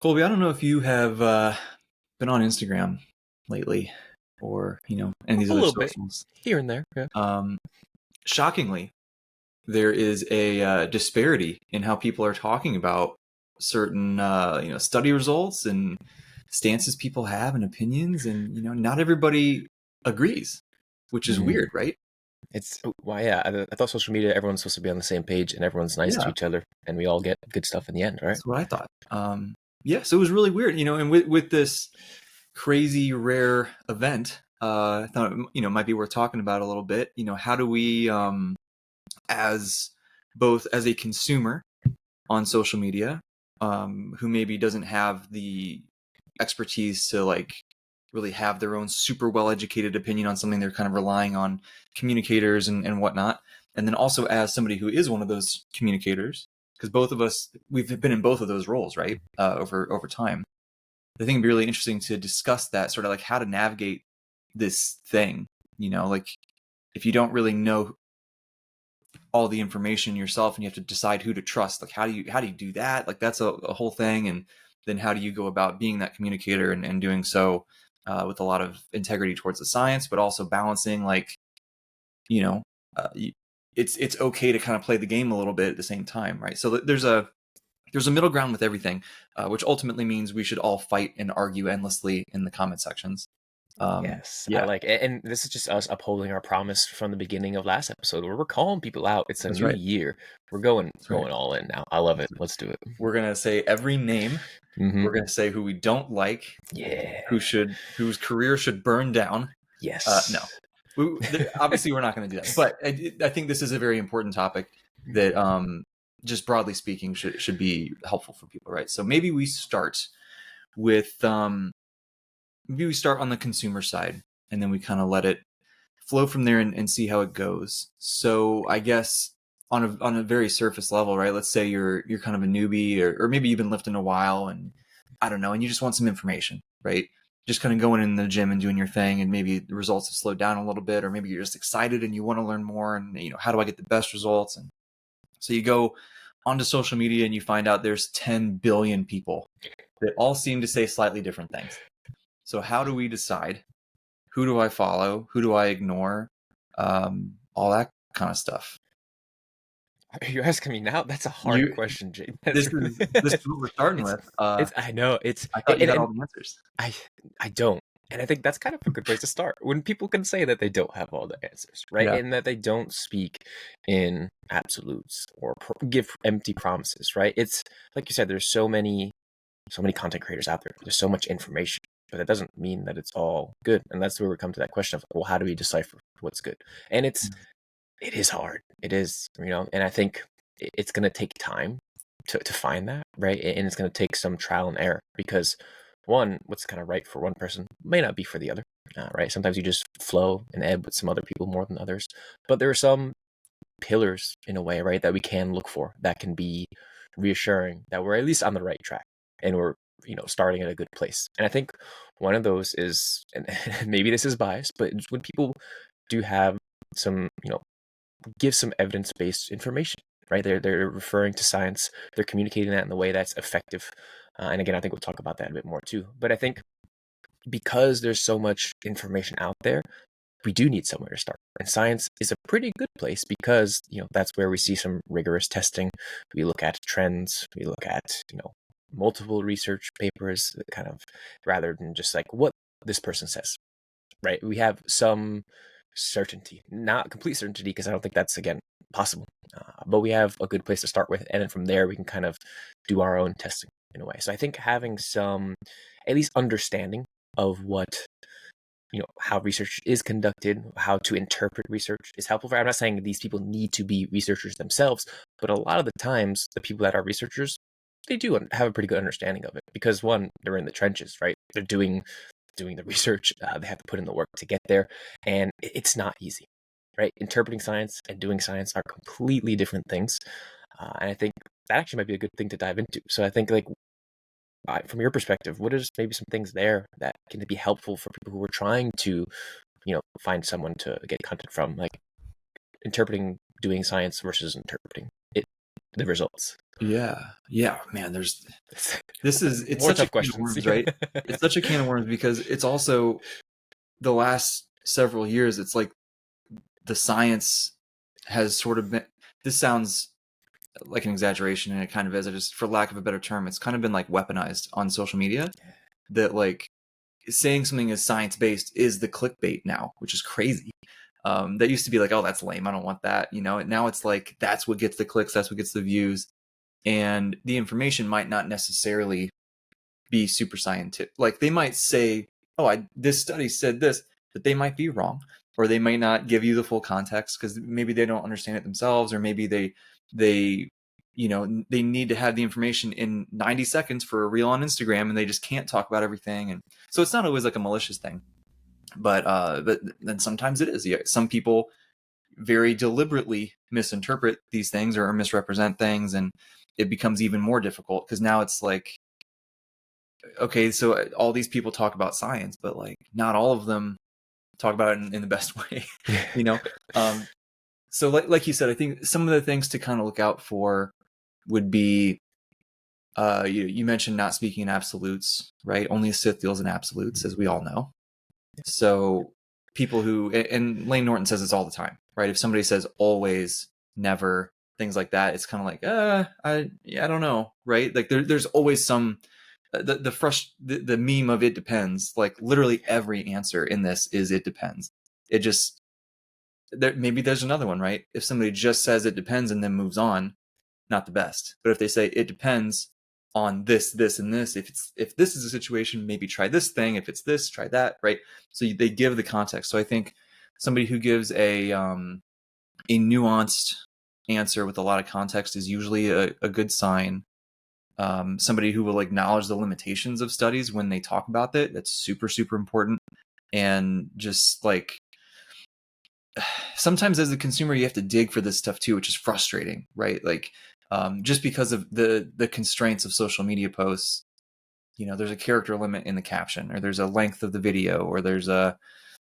Colby, I don't know if you have been on Instagram lately or, any of these A other little bit socials. here and there. Yeah. Um, Shockingly, there is a disparity in how people are talking about certain, study results and stances people have and opinions. And, not everybody agrees, which is Mm. weird, right? It's why, yeah. I thought social media, everyone's supposed to be on the same page and everyone's nice to Yeah, each other, and we all get good stuff in the end, right? that's what I thought. Yeah, so it was really weird, and with this crazy rare event, I thought it might be worth talking about a little bit. How do we, as both as a consumer on social media, who maybe doesn't have the expertise to like really have their own super well educated opinion on something, they're kind of relying on communicators and whatnot, and then also as somebody who is one of those communicators, because both of us we've been in both of those roles, right, over time. I think it'd be really interesting to discuss that, sort of like how to navigate this thing. Like if you don't really know all the information yourself and you have to decide who to trust, like how do you do that? Like that's a whole thing. And then how do you go about being that communicator and doing so with a lot of integrity towards the science, but also balancing like, you know, uh, you, it's okay to kind of play the game a little bit at the same time, right? So there's a middle ground with everything, which ultimately means we should all fight and argue endlessly in the comment sections. Yes, I Yeah, like it. And this is just us upholding our promise from the beginning of last episode where we're calling people out. It's a that's new right. year. We're going That's right. going all in now. I love it. Let's do it. We're gonna say every name. Hmm. We're gonna say who we don't like, Yeah. whose career should burn down. No, Yes. obviously we're not going to do that. But I think this is a very important topic that, just broadly speaking, should be helpful for people, right? So with maybe we start on the consumer side, and then we kind of let it flow from there and see how it goes. So I guess on a very surface level, right? Let's say you're kind of a newbie, or maybe you've been lifting a while, and I don't know, and you just want some information, right? Just kind of going in the gym and doing your thing, and maybe the results have slowed down a little bit, or maybe you're just excited and you want to learn more, and how do I get the best results? And so you go onto social media and you find out there's 10 billion people that all seem to say slightly different things. So how do we decide who do I follow? Who do I ignore? All that kind of stuff. Are you asking me now? That's a hard You, question, Jake. this is what we're starting It's with. I know I thought you had and all the answers. I I don't. And I think that's kind of a good place to start. When people can say that they don't have all the answers, right? Yeah. And that they don't speak in absolutes or give empty promises, right? It's like you said, there's so many content creators out there. There's so much information, but that doesn't mean that it's all good. And that's where we come to that question of, well, how do we decipher what's good? And it is hard. It is, and I think it's going to take time to find that, right? And it's going to take some trial and error because one, what's kind of right for one person may not be for the other, right? Sometimes you just flow and ebb with some other people more than others. But there are some pillars in a way, right, that we can look for that can be reassuring that we're at least on the right track and we're, starting at a good place. And I think one of those is, and maybe this is biased, but it's when people do have some, give some evidence-based information, right? They're referring to science, they're communicating that in the way that's effective. And again, I think we'll talk about that a bit more too. But I think because there's so much information out there, we do need somewhere to start. And science is a pretty good place because, that's where we see some rigorous testing. We look at trends, we look at, multiple research papers, kind of rather than just like what this person says, right? We have some certainty, not complete certainty, because I don't think that's, again, possible. But we have a good place to start with. And then from there, we can kind of do our own testing in a way. So I think having some, at least understanding of what, how research is conducted, how to interpret research is helpful. I'm not saying that these people need to be researchers themselves, but a lot of the times, the people that are researchers, they do have a pretty good understanding of it because one, they're in the trenches, right? They're doing the research. They have to put in the work to get there, and it's not easy, right? Interpreting science and doing science are completely different things, and I think that actually might be a good thing to dive into. So I think, like, from your perspective, what is maybe some things there that can be helpful for people who are trying to, find someone to get content from, like interpreting doing science versus interpreting it? the results. Yeah, man. It's It's more such a tough can of questions. worms, right? It's such a can of worms because it's also the last several years. It's like the science has sort of been. This sounds like an exaggeration, and it kind of is. I just, for lack of a better term, it's kind of been like weaponized on social media. That like saying something is science based is the clickbait now, which is crazy. That used to be like, oh, that's lame. I don't want that. Now it's like that's what gets the clicks, that's what gets the views, and the information might not necessarily be super scientific. Like they might say, oh, this study said this, but they might be wrong, or they might not give you the full context because maybe they don't understand it themselves, or maybe they they need to have the information in 90 seconds for a reel on Instagram, and they just can't talk about everything. And so it's not always like a malicious thing, but then sometimes it is. Yeah, some people very deliberately misinterpret these things or misrepresent things, and it becomes even more difficult because now it's like, okay, so all these people talk about science, but like not all of them talk about it in the best way, you know. So like you said, I think some of the things to kind of look out for would be, you mentioned not speaking in absolutes, right? Only a Sith deals in absolutes, as we all know. So people who, and Lane Norton says this all the time, right? If somebody says always, never, things like that, it's kind of like, I don't know, right? Like there's always some, the meme of it depends. Like literally every answer in this is it depends. It just, maybe there's another one, right? If somebody just says it depends and then moves on, not the best. But if they say it depends on this, this, and this, if this is a situation, maybe try this thing. If it's this, try that, right? So they give the context. So I think somebody who gives a nuanced answer with a lot of context is usually a good sign. Somebody who will acknowledge the limitations of studies when they talk about it, that's super, super important. And just like sometimes as a consumer, you have to dig for this stuff too, which is frustrating, right? Like just because of the constraints of social media posts, there's a character limit in the caption, or there's a length of the video, or there's a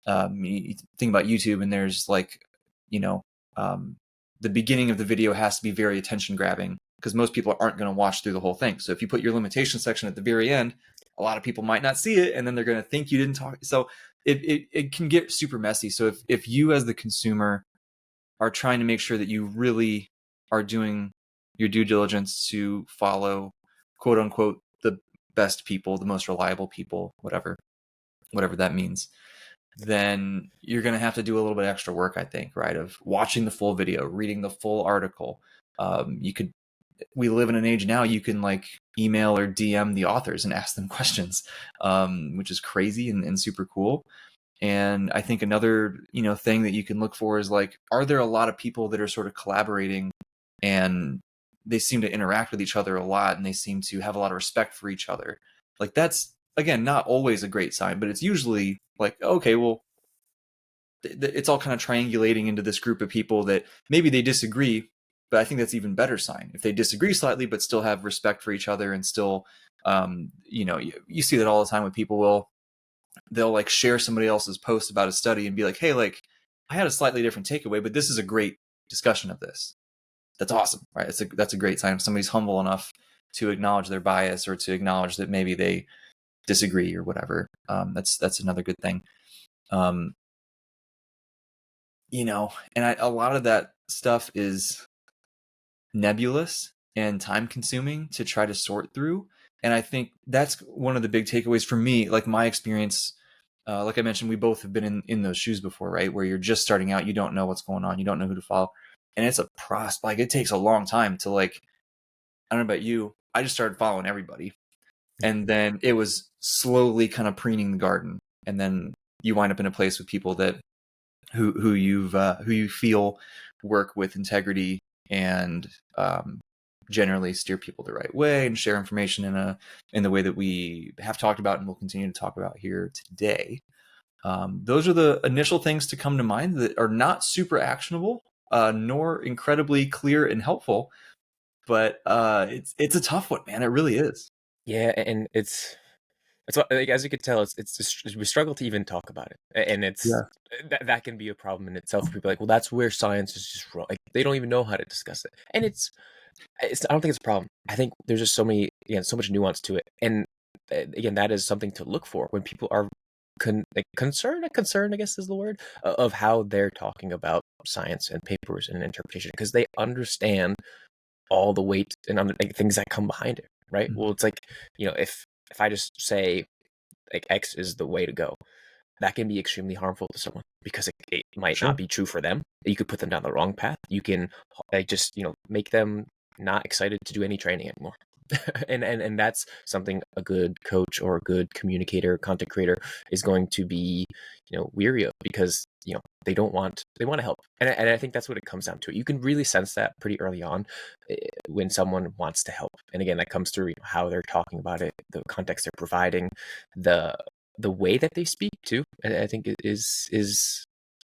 you think about YouTube, and there's like, you know, um, the beginning of the video has to be very attention grabbing because most people aren't going to watch through the whole thing. So if you put your limitation section at the very end, a lot of people might not see it, and then they're going to think you didn't talk. So it can get super messy. So if you as the consumer are trying to make sure that you really are doing your due diligence to follow, quote unquote, the best people, the most reliable people, whatever that means, then you're going to have to do a little bit extra work, I think, right? Of watching the full video, reading the full article. We live in an age now, you can like email or DM the authors and ask them questions, which is crazy and super cool. And I think another, thing that you can look for is like, are there a lot of people that are sort of collaborating, and they seem to interact with each other a lot, and they seem to have a lot of respect for each other? Like that's, again, not always a great sign, but it's usually like, okay, well, it's all kind of triangulating into this group of people that maybe they disagree, but I think that's even better sign if they disagree slightly but still have respect for each other, and still you see that all the time with people they'll like share somebody else's post about a study and be like, hey, like I had a slightly different takeaway, but this is a great discussion of this. That's awesome, right? That's a great sign if somebody's humble enough to acknowledge their bias, or to acknowledge that maybe they disagree or whatever. That's another good thing. um, a lot of that stuff is nebulous and time consuming to try to sort through. And I think that's one of the big takeaways for me, like my experience. Like I mentioned, we both have been in those shoes before, right? Where you're just starting out, you don't know what's going on, you don't know who to follow. And it's a process, like it takes a long time to like, I don't know about you, I just started following everybody. And then it was slowly kind of preening the garden. And then you wind up in a place with people that who you feel work with integrity, and generally steer people the right way and share information in the way that we have talked about and will continue to talk about here today. Those are the initial things to come to mind that are not super actionable, nor incredibly clear and helpful, but it's a tough one, man. It really is. Yeah, and it's what, like, as you could tell, it's just, we struggle to even talk about it, and it's Yeah. that can be a problem in itself. People are like, well, that's where science is just wrong. Like they don't even know how to discuss it, and I don't think it's a problem. I think there's just so much nuance to it, and again, that is something to look for when people are concerned, I guess is the word, of how they're talking about science and papers and interpretation, because they understand all the weight and things that come behind it, right? Mhm. Well, it's like, if I just say like X is the way to go, that can be extremely harmful to someone because it might not Sure. be true for them. You could put them down the wrong path. You can like just make them not excited to do any training anymore. And that's something a good coach or a good communicator, content creator is going to be weary of, because they want to help, and I think that's what it comes down to. You can really sense that pretty early on when someone wants to help, and again, that comes through how they're talking about it, the context they're providing, the the way that they speak too. I think it is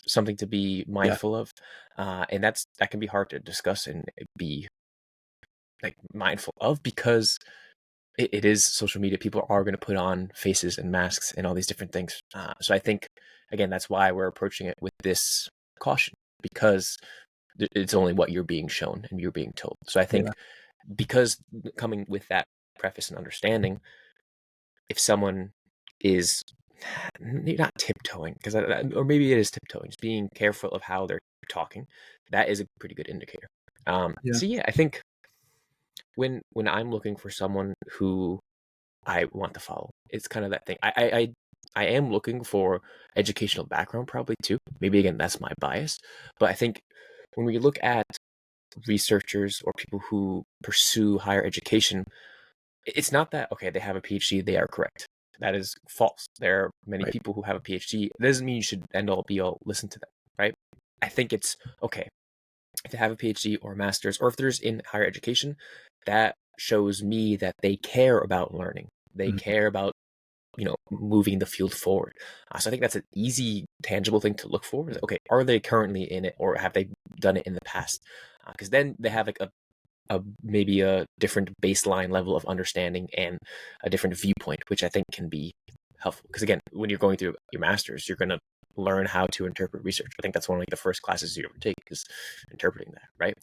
something to be Yeah. mindful of, and that can be hard to discuss and be like mindful of, because it is social media. People are going to put on faces and masks and all these different things. So I think, again, that's why we're approaching it with this caution, because it's only what you're being shown and you're being told. So I think, Yeah. because coming with that preface and understanding, if someone is not tiptoeing, because or maybe it is tiptoeing, just being careful of how they're talking, that is a pretty good indicator. Yeah. So yeah, I think when I'm looking for someone who I want to follow, it's kind of that thing. I am looking for educational background probably too. Maybe again that's my bias, but I think when we look at researchers or people who pursue higher education, it's not that okay, they have a PhD, they are correct. That is false. There are many Right. people who have a PhD. It doesn't mean you should end all be all listen to them, right? I think it's okay if they have a PhD or a master's, or if there's in higher education, that shows me that they care about learning. They Mhm. care about moving the field forward. So I think that's an easy, tangible thing to look for. Is, okay, are they currently in it, or have they done it in the past? Because then they have like a maybe a different baseline level of understanding and a different viewpoint, which I think can be helpful. Because again, when you're going through your master's, you're going to learn how to interpret research. I think that's one of like the first classes you ever take, is interpreting that, right?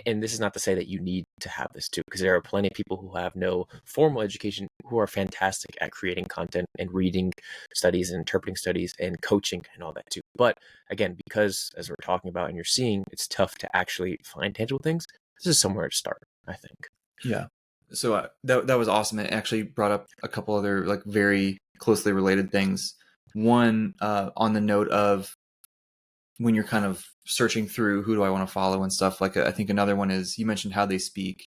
And this is not to say that you need to have this too, because there are plenty of people who have no formal education who are fantastic at creating content and reading studies and interpreting studies and coaching and all that too. But again, because as we're talking about and you're seeing, it's tough to actually find tangible things. This is somewhere to start, I think. Yeah. So that was awesome. It actually brought up a couple other like very closely related things. One, on the note of when you're kind of searching through who do I want to follow and stuff. Like I think another one is you mentioned how they speak.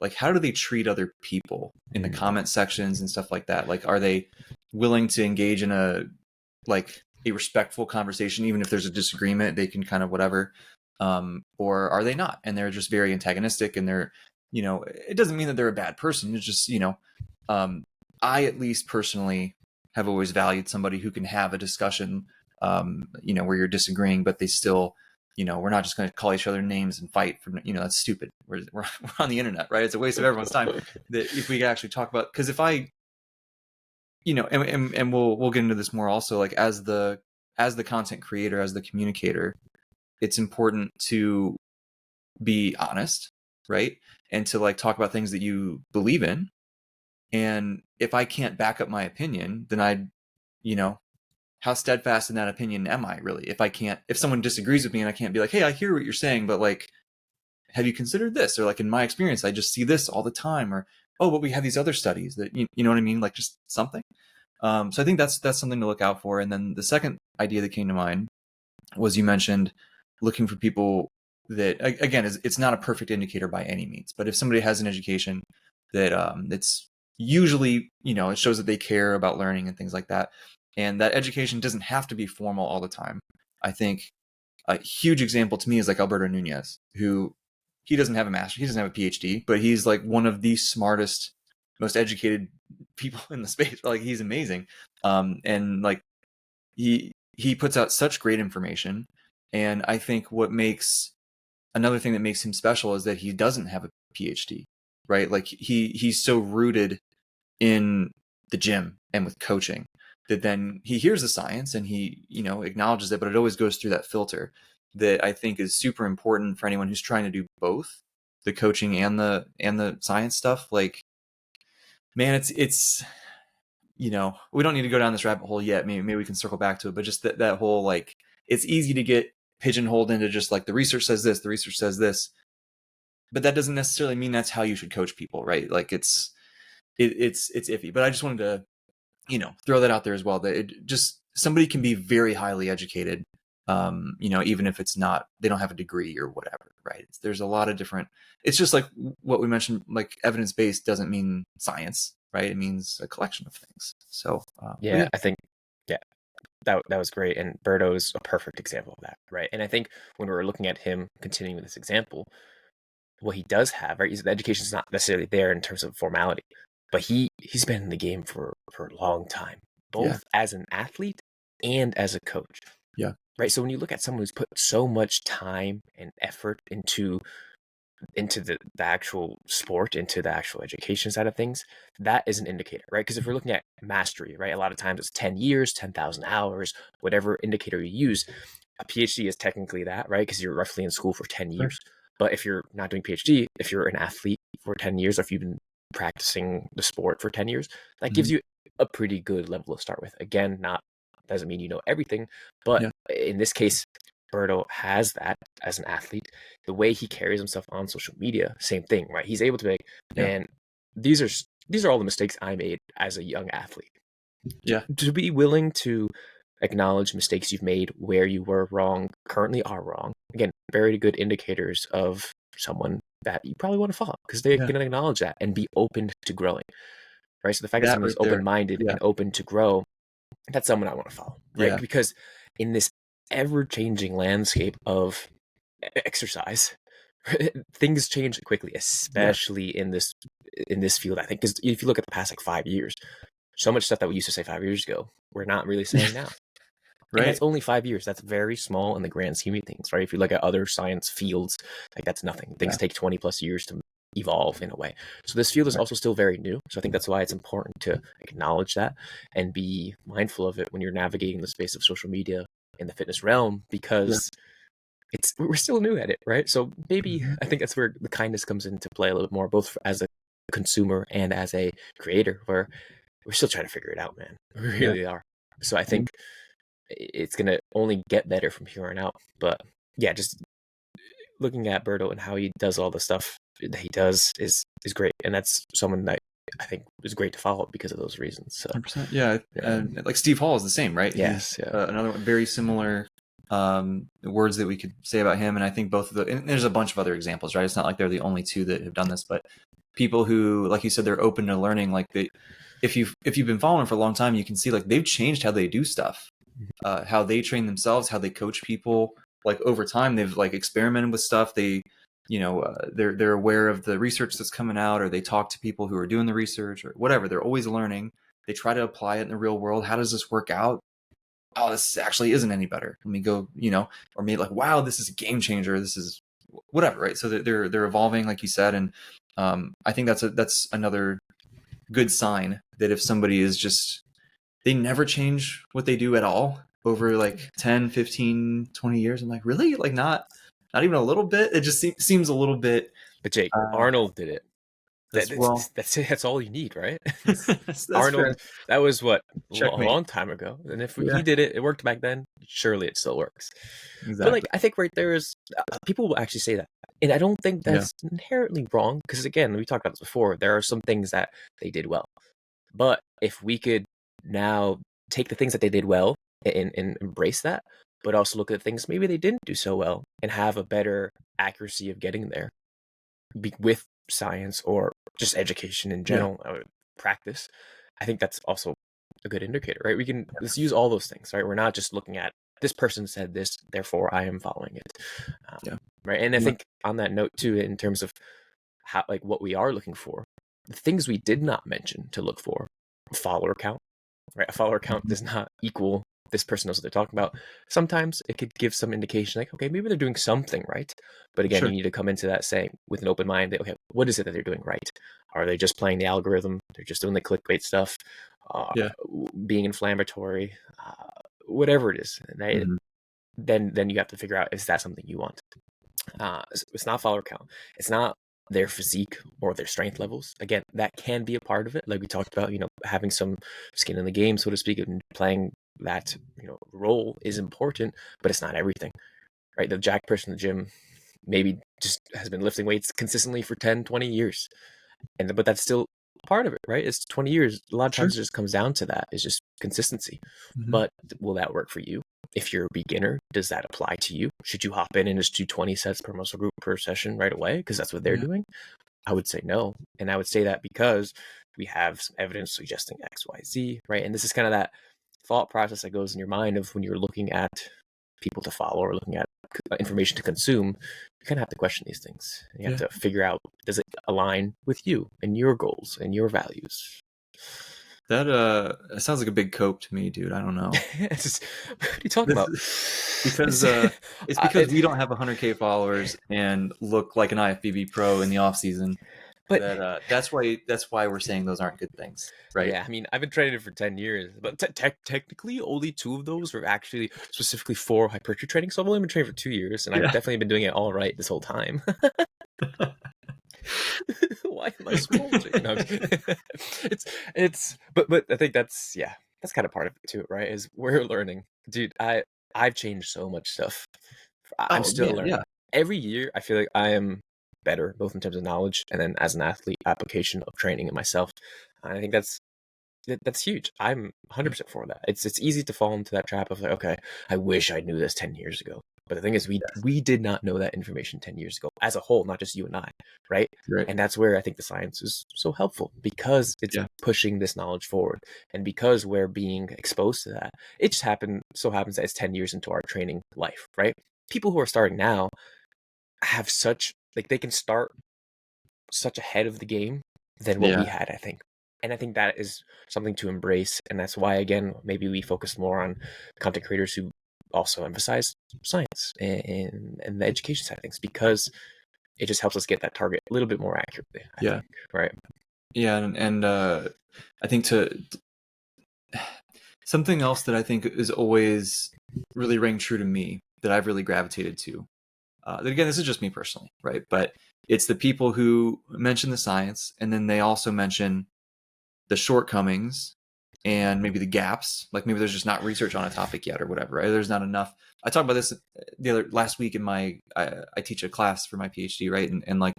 Like how do they treat other people in the comment sections and stuff like that? Like are they willing to engage in a respectful conversation, even if there's a disagreement, they can kind of whatever, or are they not, and they're just very antagonistic, and they're, it doesn't mean that they're a bad person. It's just, um, I at least personally have always valued somebody who can have a discussion, where you're disagreeing, but they still, we're not just going to call each other names and fight for, that's stupid. We're on the internet, right? It's a waste of everyone's time. That if we could actually talk about, because if I, and we'll get into this more also, like as the content creator, as the communicator, it's important to be honest, right? And to like talk about things that you believe in. And if I can't back up my opinion, then you know, how steadfast in that opinion am I really? If someone disagrees with me and I can't be like, hey, I hear what you're saying, but like, have you considered this? Or like, in my experience, I just see this all the time. Or, oh, but we have these other studies that, you know what I mean? Like just something. So I think that's something to look out for. And then the second idea that came to mind was you mentioned looking for people that, again, it's not a perfect indicator by any means, but if somebody has an education that it's usually, it shows that they care about learning and things like that. And that education doesn't have to be formal all the time. I think a huge example to me is like Alberto Nunez, who he doesn't have a master, he doesn't have a PhD, but he's like one of the smartest, most educated people in the space. Like he's amazing. And like he puts out such great information. And I think another thing that makes him special is that he doesn't have a PhD, right? Like he's so rooted in the gym and with coaching that then he hears the science and he, acknowledges it, but it always goes through that filter that I think is super important for anyone who's trying to do both. the coaching and the science stuff, like, man, it's we don't need to go down this rabbit hole yet. Maybe we can circle back to it, but just that whole, like, it's easy to get pigeonholed into just like the research says this, but that doesn't necessarily mean that's how you should coach people, right? Like, it's iffy. But I just wanted to throw that out there as well, that it just, somebody can be very highly educated, even if it's not, they don't have a degree or whatever, right? There's a lot of different, it's just like what we mentioned, like evidence-based doesn't mean science, right? It means a collection of things. So yeah, I think, yeah, that was great. And Berto is a perfect example of that, right? And I think when we're looking at him continuing with this example, what he does have, right, is the education's not necessarily there in terms of formality, but he's been in the game for a long time, both as an athlete and as a coach. Yeah. Right. So when you look at someone who's put so much time and effort into the actual sport, into the actual education side of things, that is an indicator, right? Because if we're looking at mastery, right, a lot of times it's 10 years, 10,000 hours, whatever indicator you use. A PhD is technically that, right? Because you're roughly in school for 10 years. Sure. But if you're not doing PhD, if you're an athlete for 10 years, or if you've been practicing the sport for 10 years, that gives you a pretty good level to start with. Again, doesn't mean you know everything, but in this case, Berto has that as an athlete. The way he carries himself on social media, same thing, right? He's able to be like, man, these are all the mistakes I made as a young athlete. Yeah. To be willing to acknowledge mistakes you've made, where you were wrong, currently are wrong. Again, very good indicators of someone that you probably want to follow, because they can acknowledge that and be open to growing, right? So the fact that someone is open-minded and open to grow, that's someone I want to follow, right? Yeah. Because in this ever-changing landscape of exercise, things change quickly, especially in this field, I think. Because if you look at the past 5 years, so much stuff that we used to say 5 years ago, we're not really saying now. Right. And that's only 5 years. That's very small in the grand scheme of things, right? If you look at other science fields, that's nothing. Things take 20 plus years to evolve in a way. So this field is also still very new. So I think that's why it's important to acknowledge that and be mindful of it when you're navigating the space of social media in the fitness realm, because we're still new at it, right? So maybe I think that's where the kindness comes into play a little bit more, both as a consumer and as a creator, where we're still trying to figure it out, man. We really are. So I think it's going to only get better from here on out. But yeah, just looking at Berto and how he does all the stuff that he does is great. And that's someone that I think is great to follow because of those reasons. So 100%. Yeah. Like Steve Hall is the same, right? Yes. He's, another one, very similar words that we could say about him. And I think both of and there's a bunch of other examples, right? It's not like they're the only two that have done this, but people who, like you said, they're open to learning. Like if you've been following for a long time, you can see like they've changed how they do stuff, how they train themselves, how they coach people. Like over time, they've like experimented with stuff. They, they're aware of the research that's coming out, or they talk to people who are doing the research or whatever. They're always learning. They try to apply it in the real world. How does this work out? Oh, this actually isn't any better. Let me go, or maybe like, wow, this is a game changer. This is whatever, right? So they're evolving, like you said. And I think that's another good sign that if somebody is just, they never change what they do at all over like 10, 15, 20 years. I'm like, really? Like not even a little bit? It just seems a little bit. But Jake, Arnold did it. That's all you need, right? that's Arnold, fair. That was what? A long time ago. And if he did it, it worked back then, surely it still works. Exactly. But like, I think right there is, people will actually say that. And I don't think that's inherently wrong, because again, we talked about this before, there are some things that they did well. But if we could now take the things that they did well and embrace that, but also look at the things maybe they didn't do so well and have a better accuracy of getting there with science or just education in general, practice, I think that's also a good indicator, right? We can let's use all those things, right? We're not just looking at this person said this, therefore I am following it. Right. And I think on that note too, in terms of how, like, what we are looking for, the things we did not mention to look for: follower count, right? A follower count does not equal this person knows what they're talking about. Sometimes it could give some indication, like, okay, maybe they're doing something right. But again, you need to come into that saying with an open mind that, okay, what is it that they're doing right? Are they just playing the algorithm? They're just doing the clickbait stuff, being inflammatory, whatever it is. And then you have to figure out, is that something you want? It's not follower count. It's not their physique or their strength levels. Again, that can be a part of it. Like we talked about, having some skin in the game, so to speak, and playing that, role is important, but it's not everything, right? The jack person in the gym maybe just has been lifting weights consistently for 10, 20 years. But that's still part of it, right? It's 20 years. A lot of Sure. times it just comes down to that. It's just consistency. Mm-hmm. But will that work for you? If you're a beginner, does that apply to you? Should you hop in and just do 20 sets per muscle group per session right away because that's what they're Yeah. doing? I would say no. And I would say that because we have some evidence suggesting X, Y, Z, right? And this is kind of that thought process that goes in your mind of when you're looking at people to follow or looking at information to consume, you kind of have to question these things. You have to figure out, does it align with you and your goals and your values? That sounds like a big cope to me, dude. I don't know. What are you talking about? Because it's because we don't have 100K followers and look like an IFBB pro in the off season. But that's why we're saying those aren't good things, right? yeah, I mean, I've been training for 10 years, but technically only 2 of those were actually specifically for hypertrophy training. So I've only been training for 2 years, and I've definitely been doing it all right this whole time. Why am I smolting? No, but I think that's kind of part of it too, right? Is we're learning, dude. I've changed so much stuff. I'm still learning. Yeah. Every year, I feel like I am better, both in terms of knowledge and then as an athlete, application of training in myself. And I think that's huge. I'm 100% for that. It's easy to fall into that trap of like, okay, I wish I knew this 10 years ago. But the thing is, we did not know that information 10 years ago as a whole, not just you and I, right? And that's where I think the science is so helpful because it's pushing this knowledge forward. And because we're being exposed to that, it just so happens that it's 10 years into our training life, right? People who are starting now have they can start such ahead of the game than what we had, I think. And I think that is something to embrace. And that's why, again, maybe we focus more on content creators who also emphasize science and the education side of things, because it just helps us get that target a little bit more accurately. I think, right? Yeah. And I think something else that I think is always really rang true to me that I've really gravitated to. Again, this is just me personally, right? But it's the people who mention the science, and then they also mention the shortcomings and maybe the gaps. Like maybe there's just not research on a topic yet or whatever, right? There's not enough. I talked about this last week in I teach a class for my PhD, right? And like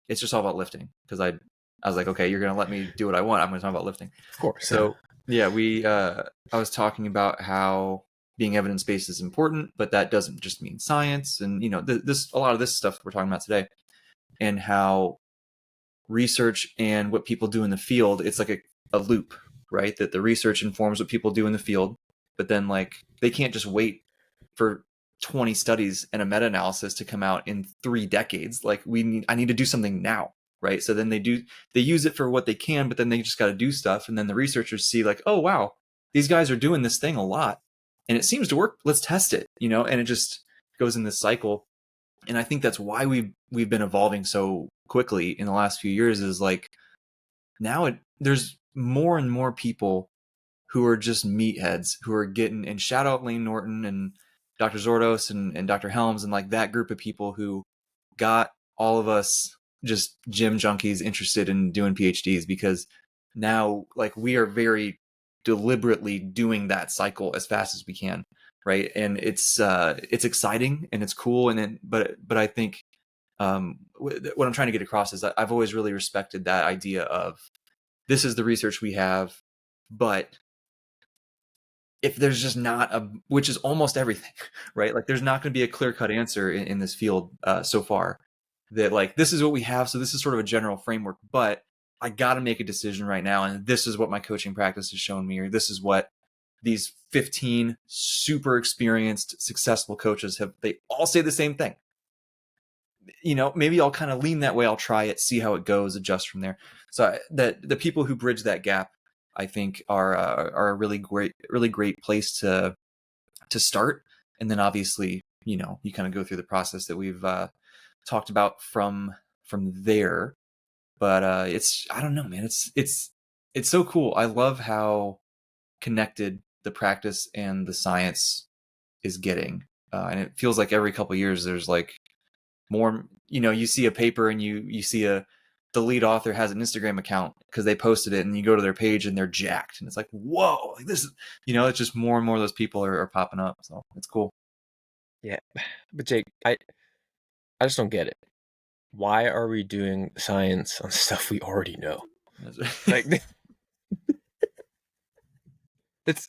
it's just all about lifting, because I was like, okay, you're going to let me do what I want. I'm going to talk about lifting. Of course. So yeah, I was talking about how being evidence-based is important, but that doesn't just mean science. And, a lot of this stuff we're talking about today, and how research and what people do in the field, it's like a loop, right? That the research informs what people do in the field, but then like they can't just wait for 20 studies and a meta-analysis to come out in 3 decades. Like I need to do something now, right? So then they use it for what they can, but then they just got to do stuff. And then the researchers see like, oh, wow, these guys are doing this thing a lot and it seems to work. Let's test it, and it just goes in this cycle. And I think that's why we've been evolving so quickly in the last few years, is like now there's more and more people who are just meatheads who are getting, and shout out Lane Norton and Dr. Zordos and Dr. Helms and like that group of people who got all of us just gym junkies interested in doing PhDs, because now like we are very deliberately doing that cycle as fast as we can, right? And it's exciting and it's cool, and then but I think what I'm trying to get across is that I've always really respected that idea of, this is the research we have, but if there's just not which is almost everything, right? Like there's not going to be a clear-cut answer in this field so far, that like this is what we have, so this is sort of a general framework, but I got to make a decision right now, and this is what my coaching practice has shown me, or this is what these 15 super experienced, successful coaches they all say the same thing. Maybe I'll kind of lean that way. I'll try it, see how it goes, adjust from there. So that the people who bridge that gap, I think, are a really great place to start. And then obviously, you kind of go through the process that we've talked about from there. But I don't know, man. It's so cool. I love how connected the practice and the science is getting, and it feels like every couple of years there's like more, you see a paper and you see the lead author has an Instagram account because they posted it, and you go to their page and they're jacked, and it's like, whoa, like this is, it's just more and more of those people are popping up. So it's cool. Yeah. But Jake, I just don't get it. Why are we doing science on stuff we already know? Like, it's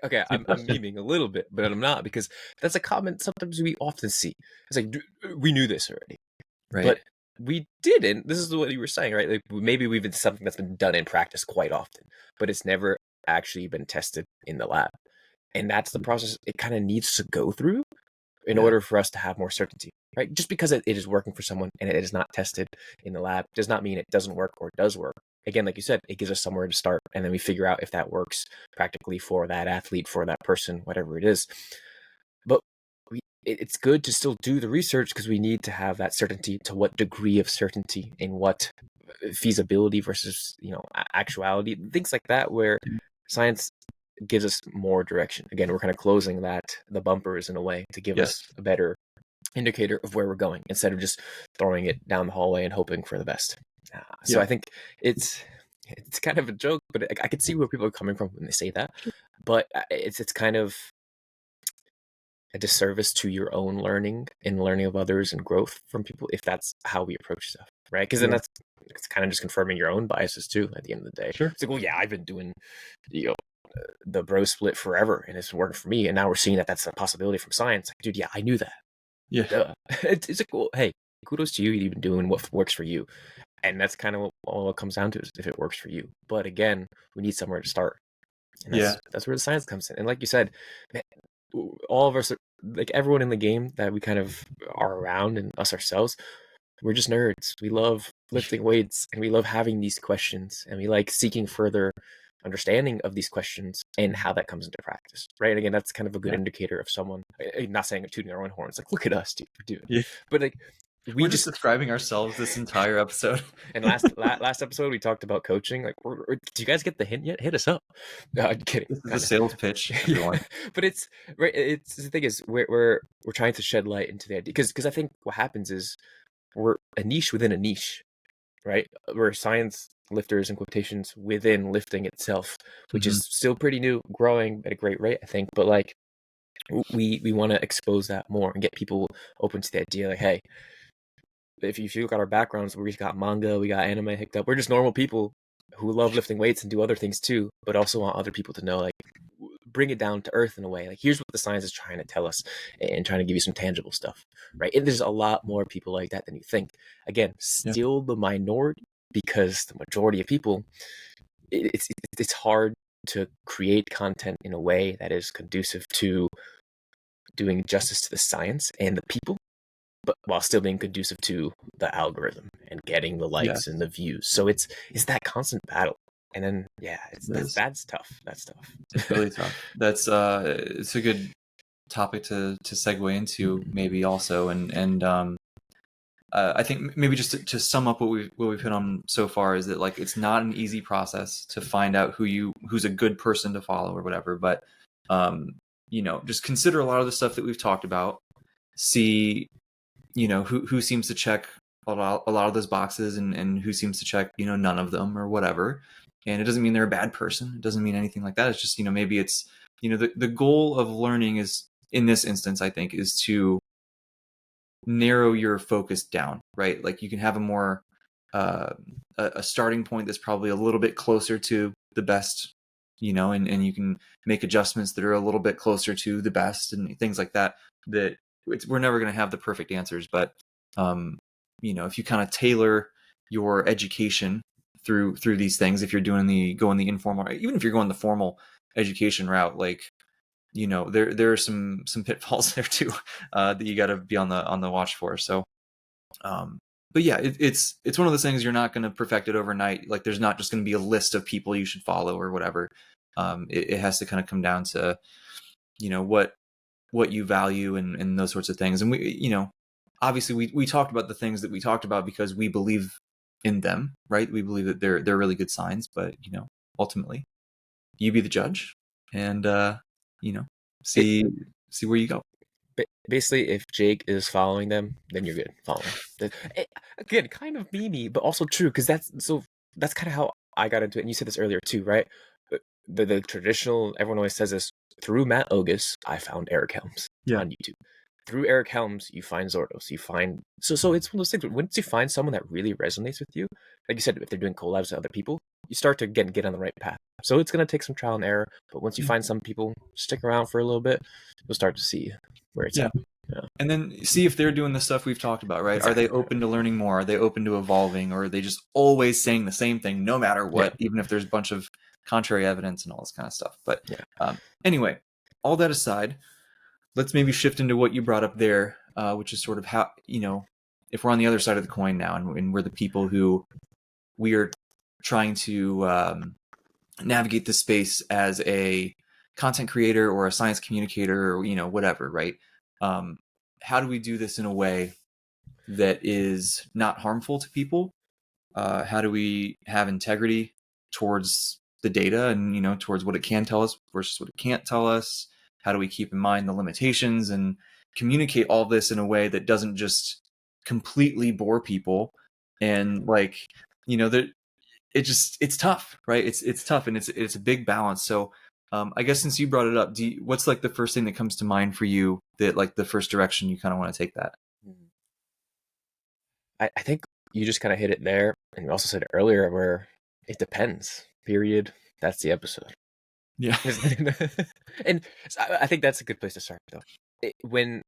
okay. I'm memeing a little bit, but I'm not, because that's a comment sometimes we often see. It's like, we knew this already, Right. but we didn't. This is what you were saying, right? Like, maybe we've been something that's been done in practice quite often, but it's never actually been tested in the lab. And that's the process it kind of needs to go through in Yeah. order for us to have more certainty, right? Just because it is working for someone and it is not tested in the lab does not mean it doesn't work or does work. Again, like you said, it gives us somewhere to start, and then we figure out if that works practically for that athlete, for that person, whatever it is. But it's good to still do the research, because we need to have that certainty. To what degree of certainty, in what feasibility versus actuality, things like that, where science gives us more direction. Again, we're kind of closing the bumpers in a way to give us a better indicator of where we're going, instead of just throwing it down the hallway and hoping for the best. So I think it's kind of a joke, but I could see where people are coming from when they say that. But it's kind of a disservice to your own learning and learning of others and growth from people if that's how we approach stuff, right? Because then it's kind of just confirming your own biases too at the end of the day. Sure. It's like, well, yeah, I've been doing the bro split forever and it's working for me, and now we're seeing that that's a possibility from science. Like, dude, yeah, I knew that. Yeah. It's like, well, hey, kudos to you. You've been doing what works for you, and that's kind of what all it comes down to, is if it works for you. But again, we need somewhere to start, and that's where the science comes in. And like you said, man, all of us, like everyone in the game that we kind of are around, and us ourselves, we're just nerds. We love lifting weights, and we love having these questions, and we like seeking further understanding of these questions and how that comes into practice, right? And again, that's kind of a good indicator of someone. Not saying tooting our own horns, like, look at us, dude, we're doing it. But like, we're just describing ourselves this entire episode. And last episode we talked about coaching. Like, do you guys get the hint yet? Hit us up. No, I'm kidding. This is a sales pitch, everyone. But it's right. It's the thing is, we're trying to shed light into the idea, because I think what happens is we're a niche within a niche, right? We're science lifters in quotations within lifting itself, which is still pretty new, growing at a great rate, I think. But like, we want to expose that more and get people open to the idea, like, hey, if you look at our backgrounds, we got manga, we got anime hooked up. We're just normal people who love lifting weights and do other things too, but also want other people to know, like, bring it down to earth in a way. Like, here's what the science is trying to tell us, and trying to give you some tangible stuff, right? And there's a lot more people like that than you think. Again, still the minority, because the majority of people, it's hard to create content in a way that is conducive to doing justice to the science and the people, but while still being conducive to the algorithm and getting the likes and the views. So it's that constant battle. And then that's tough. That's tough. It's really tough. That's it's a good topic to segue into, maybe also, and I think maybe just to sum up what we've hit on so far, is that, like, it's not an easy process to find out who's a good person to follow or whatever, but just consider a lot of the stuff that we've talked about. See, who seems to check a lot of those boxes, and who seems to check none of them or whatever. And it doesn't mean they're a bad person. It doesn't mean anything like that. It's just maybe it's the goal of learning is, in this instance, I think, is to narrow your focus down, right? Like, you can have a more a starting point that's probably a little bit closer to the best, and you can make adjustments that are a little bit closer to the best, and things like that. We're never going to have the perfect answers, but if you kind of tailor your education through these things, if you're going the informal, even if you're going the formal education route, like, there are some pitfalls there too, that you got to be on the watch for. So, but yeah, it's one of those things, you're not going to perfect it overnight. Like, there's not just going to be a list of people you should follow or whatever. It has to kind of come down to, what you value, and those sorts of things. And we, obviously we talked about the things that we talked about because we believe in them, right? We believe that they're really good signs, but ultimately you be the judge, and see where you go. Basically, if Jake is following them, then you're good. Follow him. Again, kind of memey, but also true, because that's kind of how I got into it. And you said this earlier too, right? The traditional, everyone always says this, through Matt Ogus, I found Eric Helms Yeah. on YouTube. Through Eric Helms, you find Zordos. You find so it's one of those things. Once you find someone that really resonates with you, like you said, if they're doing collabs with other people, you start to get on the right path. So it's gonna take some trial and error, but once you find some people, stick around for a little bit, you'll start to see where it's Yeah. at. Yeah. And then see if they're doing the stuff we've talked about, right? Exactly. Are they open to learning more? Are they open to evolving? Or are they just always saying the same thing no matter what, even if there's a bunch of contrary evidence and all this kind of stuff? But anyway, all that aside, let's maybe shift into what you brought up there, which is sort of how, if we're on the other side of the coin now and we're the people who we are trying to navigate the space as a content creator or a science communicator or, whatever, right? How do we do this in a way that is not harmful to people? How do we have integrity towards the data and, towards what it can tell us versus what it can't tell us? How do we keep in mind the limitations and communicate all this in a way that doesn't just completely bore people? And that it's tough, right? It's tough, and it's a big balance. So I guess since you brought it up, what's like the first thing that comes to mind for you, that like the first direction you kind of want to take that? I think you just kind of hit it there, and you also said it earlier, where it depends. Period. That's the episode. Yeah. And I think that's a good place to start, though. When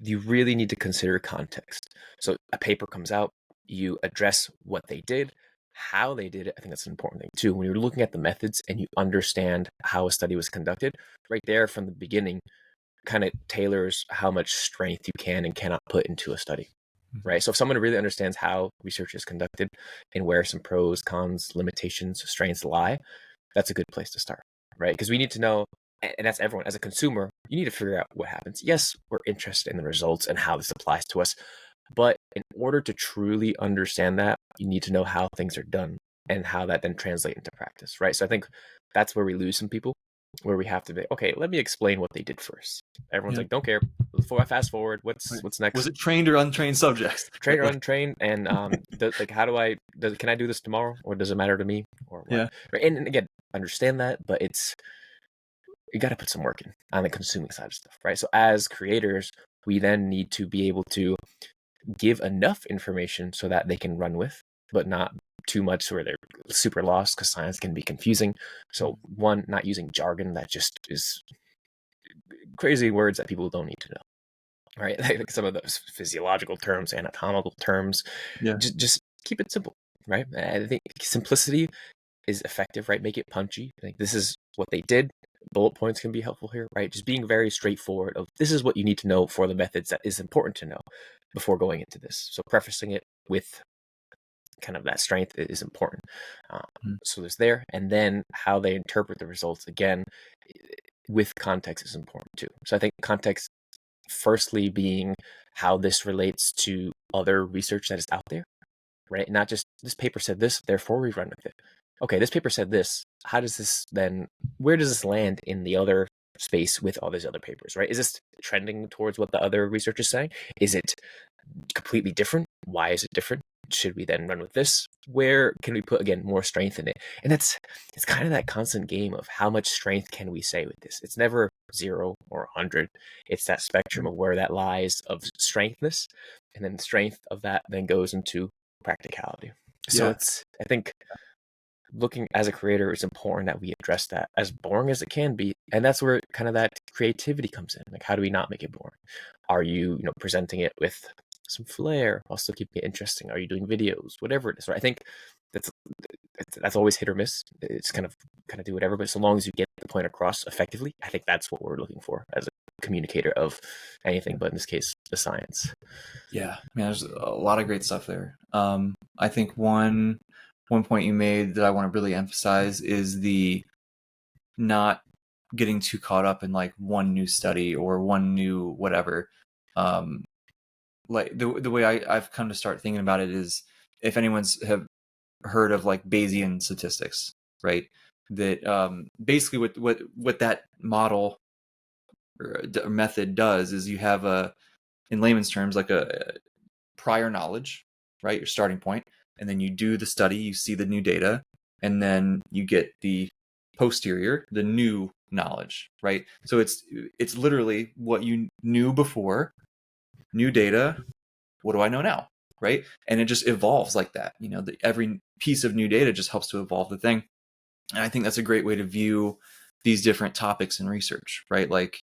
you really need to consider context. So a paper comes out, you address what they did, how they did it. I think that's an important thing too. When you're looking at the methods and you understand how a study was conducted, right there from the beginning, kind of tailors how much strength you can and cannot put into a study. Right. So if someone really understands how research is conducted and where some pros, cons, limitations, strengths lie, that's a good place to start. Right. Because we need to know, and that's everyone, as a consumer, you need to figure out what happens. Yes, we're interested in the results and how this applies to us. But in order to truly understand that, you need to know how things are done and how that then translates into practice. Right. So I think that's where we lose some people, where we have to be, okay, let me explain what they did first. Everyone's like, don't care. Fast forward. What's next? Was it trained or untrained subjects? Trained or untrained? And how do can I do this tomorrow, or does it matter to me, or what? Yeah. Right? And again, understand that, but you got to put some work in on the consuming side of stuff, right? So as creators, we then need to be able to give enough information so that they can run with, but not too much where they're super lost, because science can be confusing. So one, not using jargon that just is crazy words that people don't need to know, right? Like some of those physiological terms, anatomical terms. Yeah. Just keep it simple, right? I think simplicity is effective, right? Make it punchy. Like, this is what they did. Bullet points can be helpful here, right? Just being very straightforward of, this is what you need to know for the methods that is important to know before going into this. So prefacing it with kind of that strength is important. So there's there. And then how they interpret the results, again, with context is important too. So I think context, firstly, being how this relates to other research that is out there, right? Not just, this paper said this, therefore we run with it. Okay, this paper said this. How does this then, where does this land in the other space with all these other papers, right? Is this trending towards what the other research is saying? Is it completely different? Why is it different? Should we then run with this? Where can we put, again, more strength in it? And it's kind of that constant game of how much strength can we say with this? It's never 0 or 100. It's that spectrum of where that lies of strengthness, and then the strength of that then goes into practicality. So I think looking as a creator, it's important that we address that, as boring as it can be. And that's where kind of that creativity comes in. Like, how do we not make it boring? Are you, presenting it with some flair while still keeping it interesting? Are you doing videos? Whatever it is, right? I think that's always hit or miss. It's kind of do whatever, but so long as you get the point across effectively, I think that's what we're looking for as a communicator of anything, but in this case, the science. Yeah, man, there's a lot of great stuff there. I think one point you made that I want to really emphasize is the not getting too caught up in like one new study or one new whatever. Like the way I've come to start thinking about it is, if anyone's have heard of like Bayesian statistics, right? That basically what that model or method does is you have in layman's terms, like a prior knowledge, right? Your starting point, and then you do the study, you see the new data, and then you get the posterior, the new knowledge, right? So it's literally what you knew before, new data. What do I know now, right? And it just evolves like that. Every piece of new data just helps to evolve the thing. And I think that's a great way to view these different topics in research, right? Like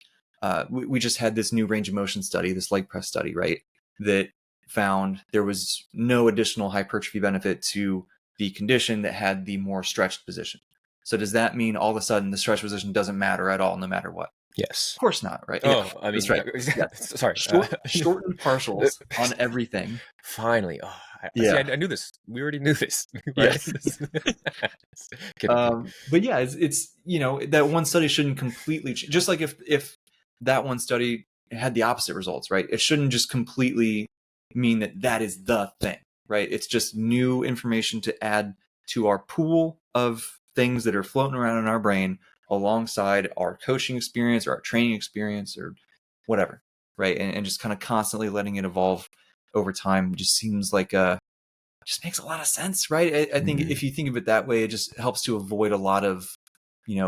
we just had this new range of motion study, this leg press study, right? That found there was no additional hypertrophy benefit to the condition that had the more stretched position. So does that mean all of a sudden the stretch position doesn't matter at all, no matter what? Yes. Of course not, right? Yeah, Oh, I mean, that's right. Yeah. sorry. Shortened partials on everything. Finally. Oh, see, Yeah. I knew this. We already knew this, right? Yes. Kidding. But yeah, it's that one study shouldn't completely just like if that one study had the opposite results, right? It shouldn't just completely mean that is the thing, right? It's just new information to add to our pool of things that are floating around in our brain alongside our coaching experience or our training experience or whatever, right? And just kind of constantly letting it evolve over time just seems like just makes a lot of sense, right? I think if you think of it that way, it just helps to avoid a lot of,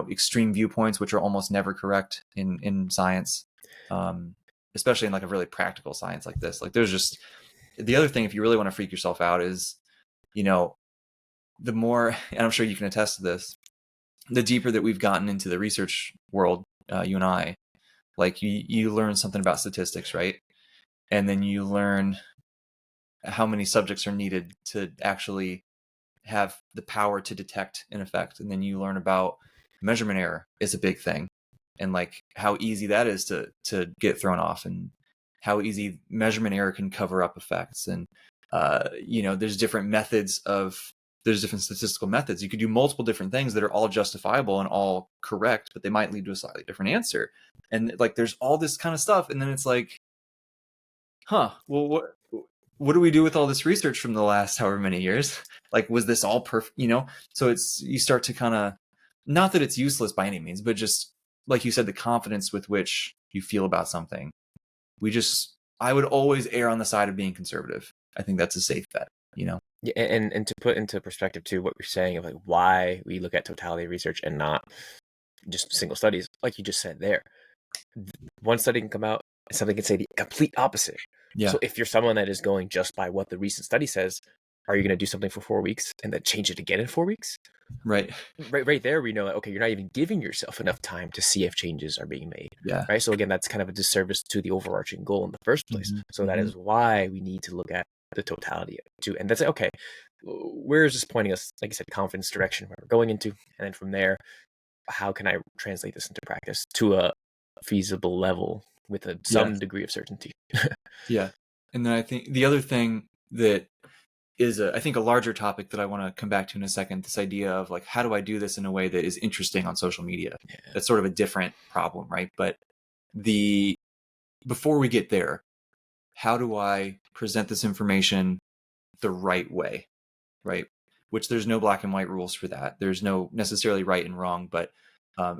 extreme viewpoints, which are almost never correct in science, especially in like a really practical science like this. Like there's just the other thing, if you really want to freak yourself out is, the more, and I'm sure you can attest to this, the deeper that we've gotten into the research world, you and I, like you learn something about statistics, right? And then you learn how many subjects are needed to actually have the power to detect an effect. And then you learn about measurement error is a big thing, and like how easy that is to get thrown off, and how easy measurement error can cover up effects. And there's different statistical methods. You could do multiple different things that are all justifiable and all correct, but they might lead to a slightly different answer. And like there's all this kind of stuff, and then it's like, well, what do we do with all this research from the last however many years? Like, was this all perfect? So you start to kind of, not that it's useless by any means, but just like you said, the confidence with which you feel about something. I would always err on the side of being conservative. I think that's a safe bet, Yeah, and to put into perspective too what we're saying of like why we look at totality research and not just single studies, like you just said there. One study can come out and something can say the complete opposite. Yeah. So if you're someone that is going just by what the recent study says, are you going to do something for 4 weeks and then change it again in 4 weeks? Right there we know that, okay, you're not even giving yourself enough time to see if changes are being made. Yeah. Right. So again, that's kind of a disservice to the overarching goal in the first place. So that is why we need to look at the totality too. And that's okay, where is this pointing us? Like I said, confidence direction, where we're going into, and then from there, how can I translate this into practice to a feasible level with some degree of certainty? Yeah. And then I think the other thing that is I think a larger topic that I want to come back to in a second, this idea of like, how do I do this in a way that is interesting on social media? Yeah. That's sort of a different problem, right? But before we get there, how do I present this information the right way, right? Which there's no black and white rules for that. There's no necessarily right and wrong, but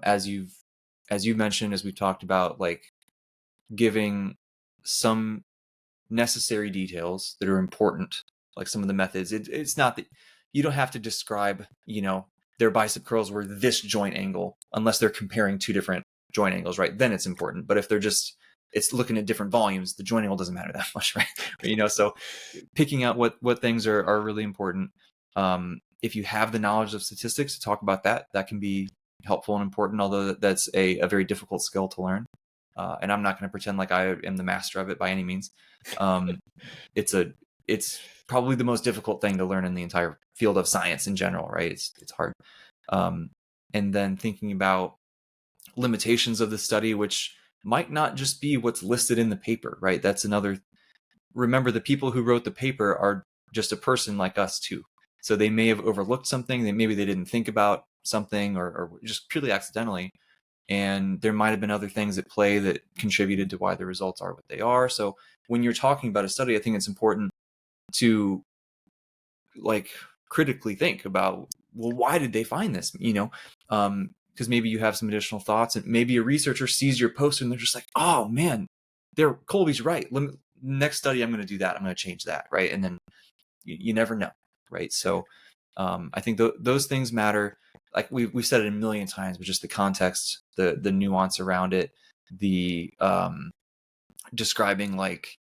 as you've mentioned, as we've talked about, like giving some necessary details that are important, like some of the methods. It's not that you don't have to describe, their bicep curls were this joint angle unless they're comparing two different joint angles, right? Then it's important. But if it's looking at different volumes, the joint angle doesn't matter that much, right? So picking out what things are really important. If you have the knowledge of statistics to talk about that can be helpful and important, although that's a very difficult skill to learn. And I'm not going to pretend like I am the master of it by any means. It's probably the most difficult thing to learn in the entire field of science in general, right? It's hard. And then thinking about limitations of the study, which might not just be what's listed in the paper, right? That's another. Remember, the people who wrote the paper are just a person like us too. So they may have overlooked something, maybe they didn't think about something, or just purely accidentally. And there might have been other things at play that contributed to why the results are what they are. So when you're talking about a study, I think it's important to like critically think about, well, why did they find this? because maybe you have some additional thoughts, and maybe a researcher sees your poster and they're just like, oh man, Colby's right. Next study, I'm going to do that. I'm going to change that, right? And then you never know, right? So I think those things matter. Like we've said it a million times, but just the context, the nuance around it, the describing like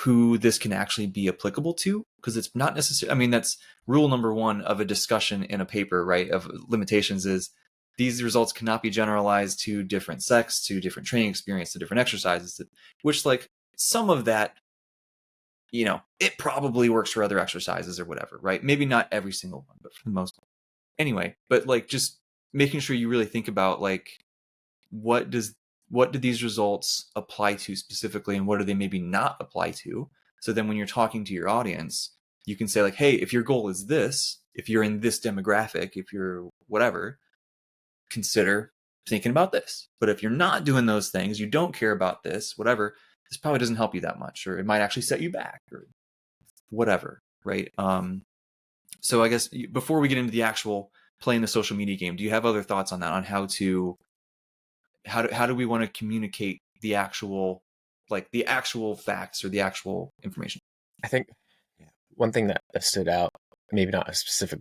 who this can actually be applicable to, because it's not necessarily, I mean, that's rule number one of a discussion in a paper, right, of limitations, is these results cannot be generalized to different sex, to different training experience, to different exercises, which like some of that, it probably works for other exercises or whatever, right? Maybe not every single one, but for the most part. Anyway, but like just making sure you really think about like what do these results apply to specifically, and what do they maybe not apply to? So then when you're talking to your audience, you can say like, hey, if your goal is this, if you're in this demographic, if you're whatever, consider thinking about this. But if you're not doing those things, you don't care about this, whatever, this probably doesn't help you that much, or it might actually set you back, or whatever, right? So I guess before we get into the actual playing the social media game, do you have other thoughts on that, on how do we want to communicate the actual facts or the actual information? I think one thing that stood out, maybe not a specific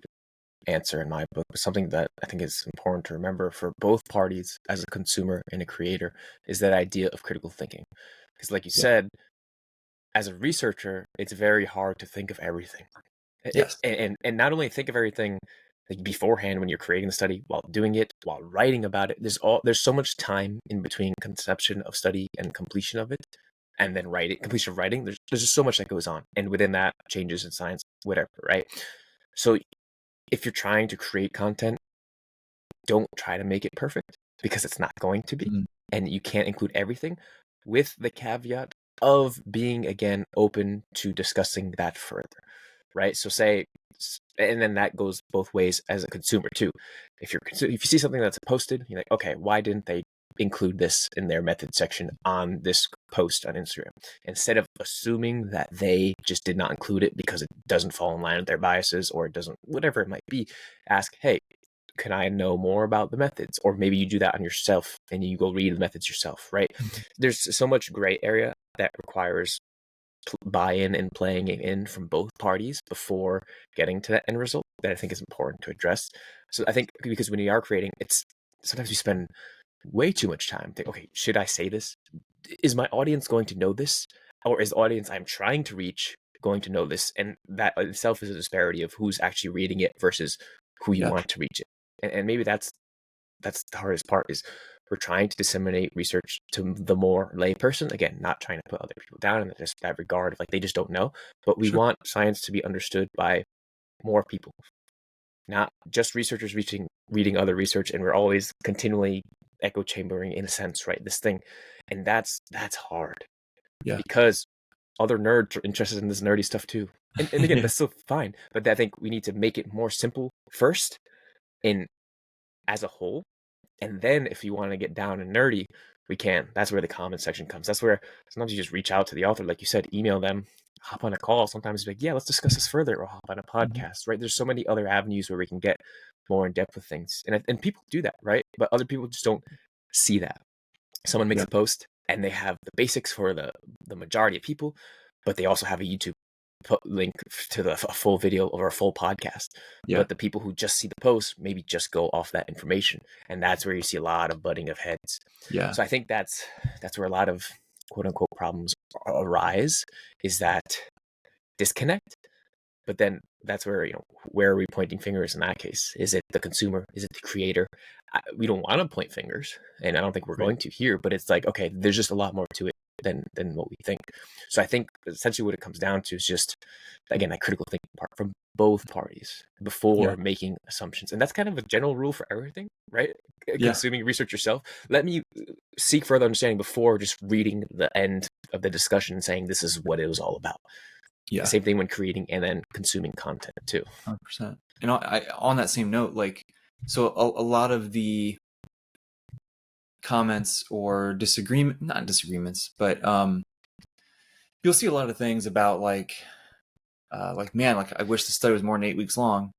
answer in my book, but something that I think is important to remember for both parties as a consumer and a creator, is that idea of critical thinking. Because like you said, as a researcher, it's very hard to think of everything. Yes. And not only think of everything like beforehand when you're creating the study, while doing it, while writing about it, there's so much time in between conception of study and completion of it, and then completion of writing. There's just so much that goes on, and within that, changes in science, whatever, right? So if you're trying to create content, don't try to make it perfect, because it's not going to be, and you can't include everything, with the caveat of being, again, open to discussing that further, right? So say, and then that goes both ways as a consumer too. If you see something that's posted, you're like, okay, why didn't they include this in their method section on this post on Instagram? Instead of assuming that they just did not include it because it doesn't fall in line with their biases, or it doesn't, whatever it might be, ask, hey, can I know more about the methods? Or maybe you do that on yourself and you go read the methods yourself, right? There's so much gray area that requires buy-in and playing it in from both parties before getting to that end result, that I think is important to address. So I think, because when you are creating, sometimes we spend way too much time thinking, okay, should I say this? Is my audience going to know this? Or is the audience I'm trying to reach going to know this? And that itself is a disparity of who's actually reading it versus who you want to reach it. And maybe that's the hardest part, is we're trying to disseminate research to the more lay person. Again, not trying to put other people down in just that regard of like they just don't know, but we want science to be understood by more people, not just researchers reading other research, and we're always continually echo chambering, in a sense, right, this thing. And that's hard, because other nerds are interested in this nerdy stuff too. And again, that's still fine, but I think we need to make it more simple first, in as a whole. And then if you want to get down and nerdy, we can. That's where the comment section comes. That's where sometimes you just reach out to the author, like you said, email them, hop on a call. Sometimes be like, yeah, let's discuss this further, or hop on a podcast, right? There's so many other avenues where we can get more in depth with things. And people do that, right? But other people just don't see that. Someone makes a post and they have the basics for the majority of people, but they also have a YouTube link to a full video or a full podcast. But the people who just see the post maybe just go off that information, and that's where you see a lot of butting of heads. So I think that's where a lot of quote unquote problems arise, is that disconnect. But then that's where, where are we pointing fingers in that case? Is it the consumer? Is it the creator? We don't want to point fingers, and I don't think we're going to here, but it's like, okay, there's just a lot more to it than what we think. So I think essentially what it comes down to is just, again, that critical thinking part from both parties before making assumptions. And that's kind of a general rule for everything, right? Consuming research yourself. Let me seek further understanding before just reading the end of the discussion and saying this is what it was all about. The same thing when creating and then consuming content too. 100%. And on that same note, like, so a lot of the comments or not disagreements, but you'll see a lot of things about like man, like I wish the study was more than 8 weeks long,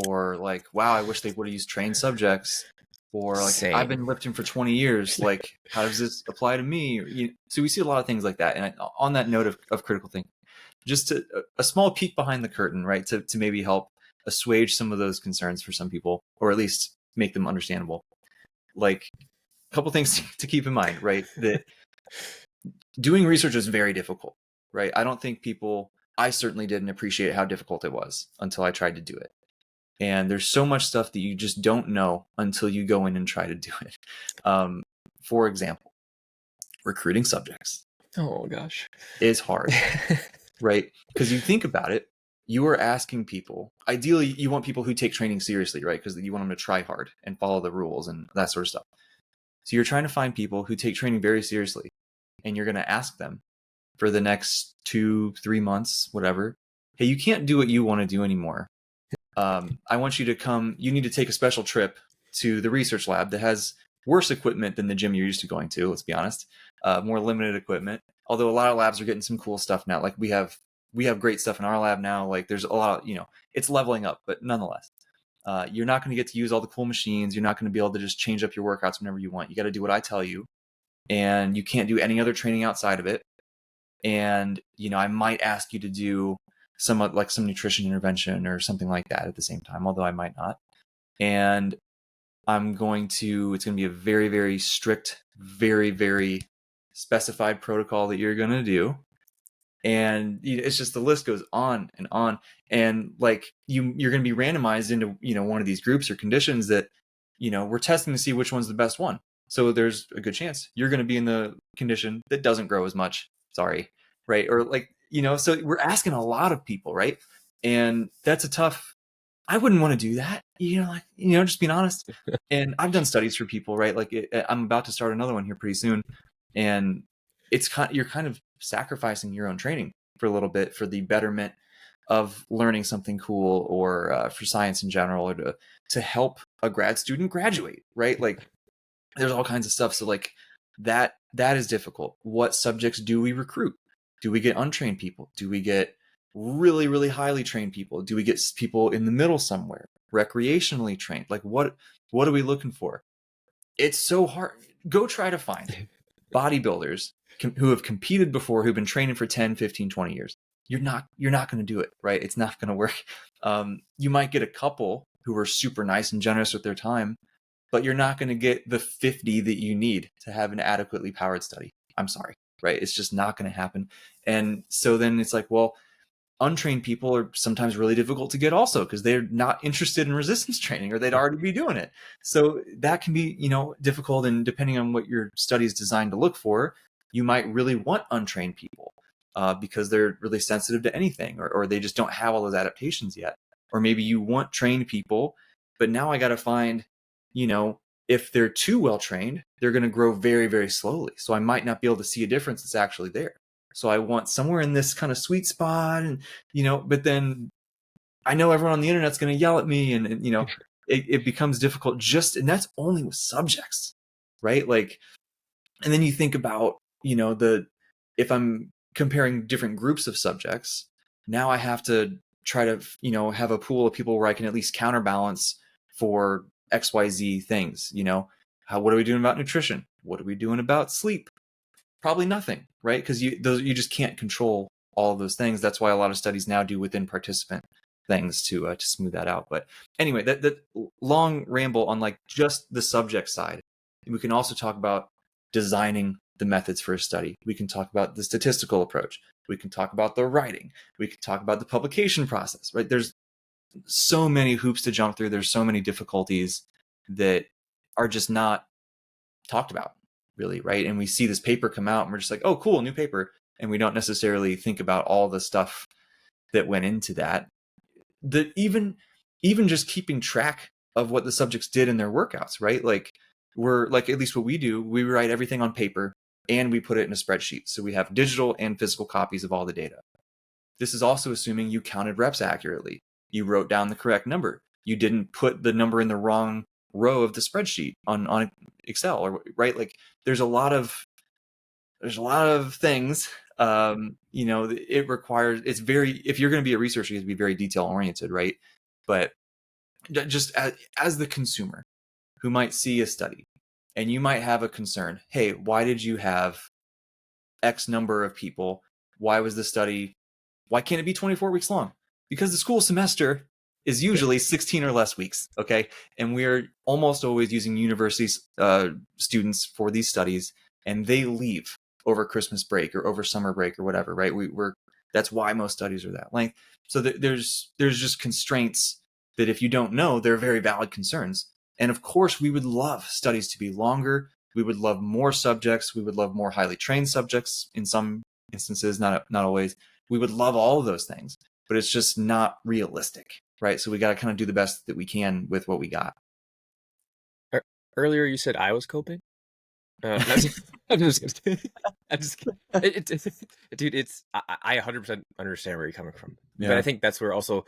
or like, wow, I wish they would have used trained subjects. or like, I've Same. been lifting for 20 years. Like, how does this apply to me? So we see a lot of things like that. And on that note of critical thinking, just a small peek behind the curtain, right? To maybe help assuage some of those concerns for some people, or at least make them understandable. Like, a couple things to keep in mind, right? That doing research is very difficult, right? I certainly didn't appreciate how difficult it was until I tried to do it. And there's so much stuff that you just don't know until you go in and try to do it. Um, for example, recruiting subjects Oh gosh. is hard, right? Because you think about it, you are asking people, ideally, you want people who take training seriously, right? Because you want them to try hard and follow the rules and that sort of stuff. So you're trying to find people who take training very seriously, and you're going to ask them for the next 2-3 months, whatever, hey, you can't do what you want to do anymore. I want you to come, you need to take a special trip to the research lab that has worse equipment than the gym you're used to going to, let's be honest, more limited equipment. Although a lot of labs are getting some cool stuff now. Like we have great stuff in our lab now. Like there's a lot of, it's leveling up, but nonetheless, you're not going to get to use all the cool machines. You're not going to be able to just change up your workouts whenever you want. You got to do what I tell you, and you can't do any other training outside of it. And, I might ask you to do some nutrition intervention or something like that at the same time, although I might not. And it's going to be a very, very strict, very, very specified protocol that you're going to do. And it's just, the list goes on and on. And like you're going to be randomized into, one of these groups or conditions that, we're testing to see which one's the best one. So there's a good chance you're going to be in the condition that doesn't grow as much. Sorry. Right. Or like, so we're asking a lot of people. Right. And that's I wouldn't want to do that. Just being honest. And I've done studies for people, right? Like I'm about to start another one here pretty soon. And you're kind of sacrificing your own training for a little bit for the betterment of learning something cool, or for science in general, or to help a grad student graduate, right? Like there's all kinds of stuff. So like that is difficult. What subjects do we recruit? Do we get untrained people? Do we get really, really highly trained people? Do we get people in the middle somewhere, recreationally trained? Like what are we looking for? It's so hard. Go try to find bodybuilders who have competed before, who've been training for 10, 15, 20 years. You're not going to do it, right? It's not going to work. You might get a couple who are super nice and generous with their time, but you're not going to get the 50 that you need to have an adequately powered study. I'm sorry, right? It's just not going to happen. And so then it's like, well, untrained people are sometimes really difficult to get also, because they're not interested in resistance training, or they'd already be doing it. So that can be, difficult. And depending on what your study is designed to look for, you might really want untrained people because they're really sensitive to anything, or they just don't have all those adaptations yet. Or maybe you want trained people, but now I got to find, if they're too well trained, they're going to grow very, very slowly. So I might not be able to see a difference that's actually there. So I want somewhere in this kind of sweet spot, and, but then I know everyone on the internet's going to yell at me, and it becomes difficult and that's only with subjects, right? Like, and then you think about, if I'm comparing different groups of subjects, now I have to try to, have a pool of people where I can at least counterbalance for XYZ things, what are we doing about nutrition? What are we doing about sleep? Probably nothing, right? Because you just can't control all of those things. That's why a lot of studies now do within participant things to smooth that out. But anyway, that long ramble on like just the subject side. We can also talk about designing the methods for a study. We can talk about the statistical approach. We can talk about the writing. We can talk about the publication process, right? There's so many hoops to jump through. There's so many difficulties that are just not talked about, really, right? And we see this paper come out and we're just like, oh, cool, new paper. And we don't necessarily think about all the stuff that went into that. That even just keeping track of what the subjects did in their workouts, right? Like we're like, at least what we do, we write everything on paper and we put it in a spreadsheet. So we have digital and physical copies of all the data. This is also assuming you counted reps accurately. You wrote down the correct number. You didn't put the number in the wrong row of the spreadsheet on Excel, or right? Like there's a lot of things. It requires, if you're going to be a researcher, you have to be very detail oriented, right? But just as the consumer, who might see a study, and you might have a concern. Hey, why did you have X number of people? Why was the study? Why can't it be 24 weeks long? Because the school semester is usually 16 or less weeks, okay? And we're almost always using university students for these studies, and they leave over Christmas break or over summer break or whatever, right? That's why most studies are that length. So there's just constraints that, if you don't know, they're very valid concerns. And of course, we would love studies to be longer. We would love more subjects. We would love more highly trained subjects in some instances, not always. We would love all of those things, but it's just not realistic, right? So we got to kind of do the best that we can with what we got. Earlier, you said I was coping. I'm just kidding. I'm just kidding. Dude, I 100% understand where you're coming from, but I think that's where also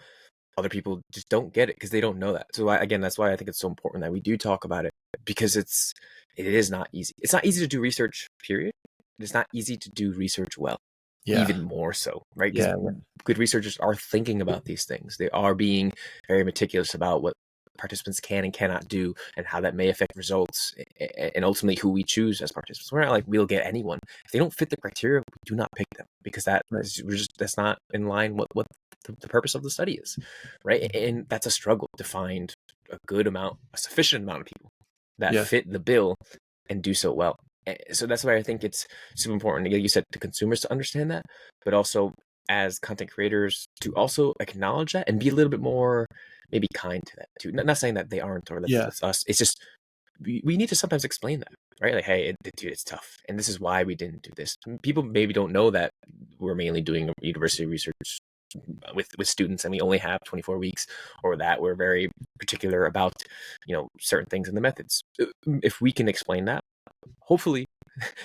other people just don't get it because they don't know that. So again, that's why I think it's so important that we do talk about it, because it is not easy. It's not easy to do research, period. It's not easy to do research well. Even more so, right? Because good researchers are thinking about these things. They are being very meticulous about what participants can and cannot do and how that may affect results and ultimately who we choose as participants. We're not like we'll get anyone. If they don't fit the criteria, we do not pick them, because that's not in line what the purpose of the study is, right? And that's a struggle to find a sufficient amount of people that fit the bill and do so well. So that's why I think it's super important, like you said, to consumers to understand that, but also as content creators to also acknowledge that and be a little bit more maybe kind to that too. Not saying that they aren't, or that's us. It's just we need to sometimes explain that, right? Like, hey, dude, it's tough, and this is why we didn't do this. People maybe don't know that we're mainly doing university research with students, and we only have 24 weeks, or that we're very particular about certain things in the methods. If we can explain that, hopefully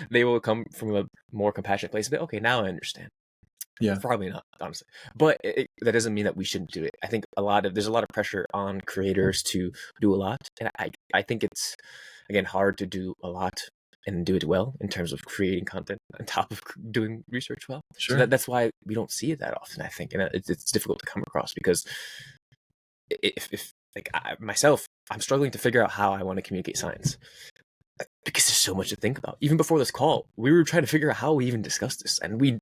they will come from a more compassionate place. But okay, now I understand. Probably not, honestly, but that doesn't mean that we shouldn't do it. I think there's a lot of pressure on creators to do a lot, and I think it's, again, hard to do a lot and do it well in terms of creating content on top of doing research well. Sure. So that's why we don't see it that often, I think, and it's difficult to come across, because if like myself, I'm struggling to figure out how I want to communicate science, because there's so much to think about. Even before this call, we were trying to figure out how we even discuss this, and we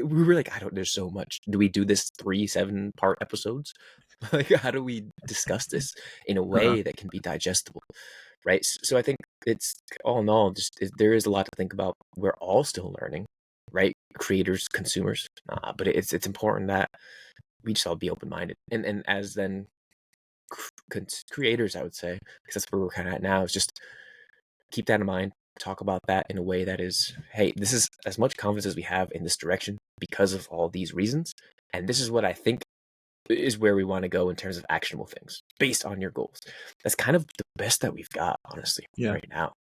were like, there's so much. Do we do this 3 7-part episodes? Like, how do we discuss this in a way that can be digestible, right? So I think it's, all in all, there is a lot to think about. We're all still learning, right? Creators, consumers, but it's important that we just all be open-minded, and as then creators, I would say, because that's where we're kind of at now, is just keep that in mind, talk about that in a way that is, hey, this is as much confidence as we have in this direction because of all these reasons, and this is what I think is where we want to go in terms of actionable things based on your goals. That's kind of the best that we've got, honestly, right now.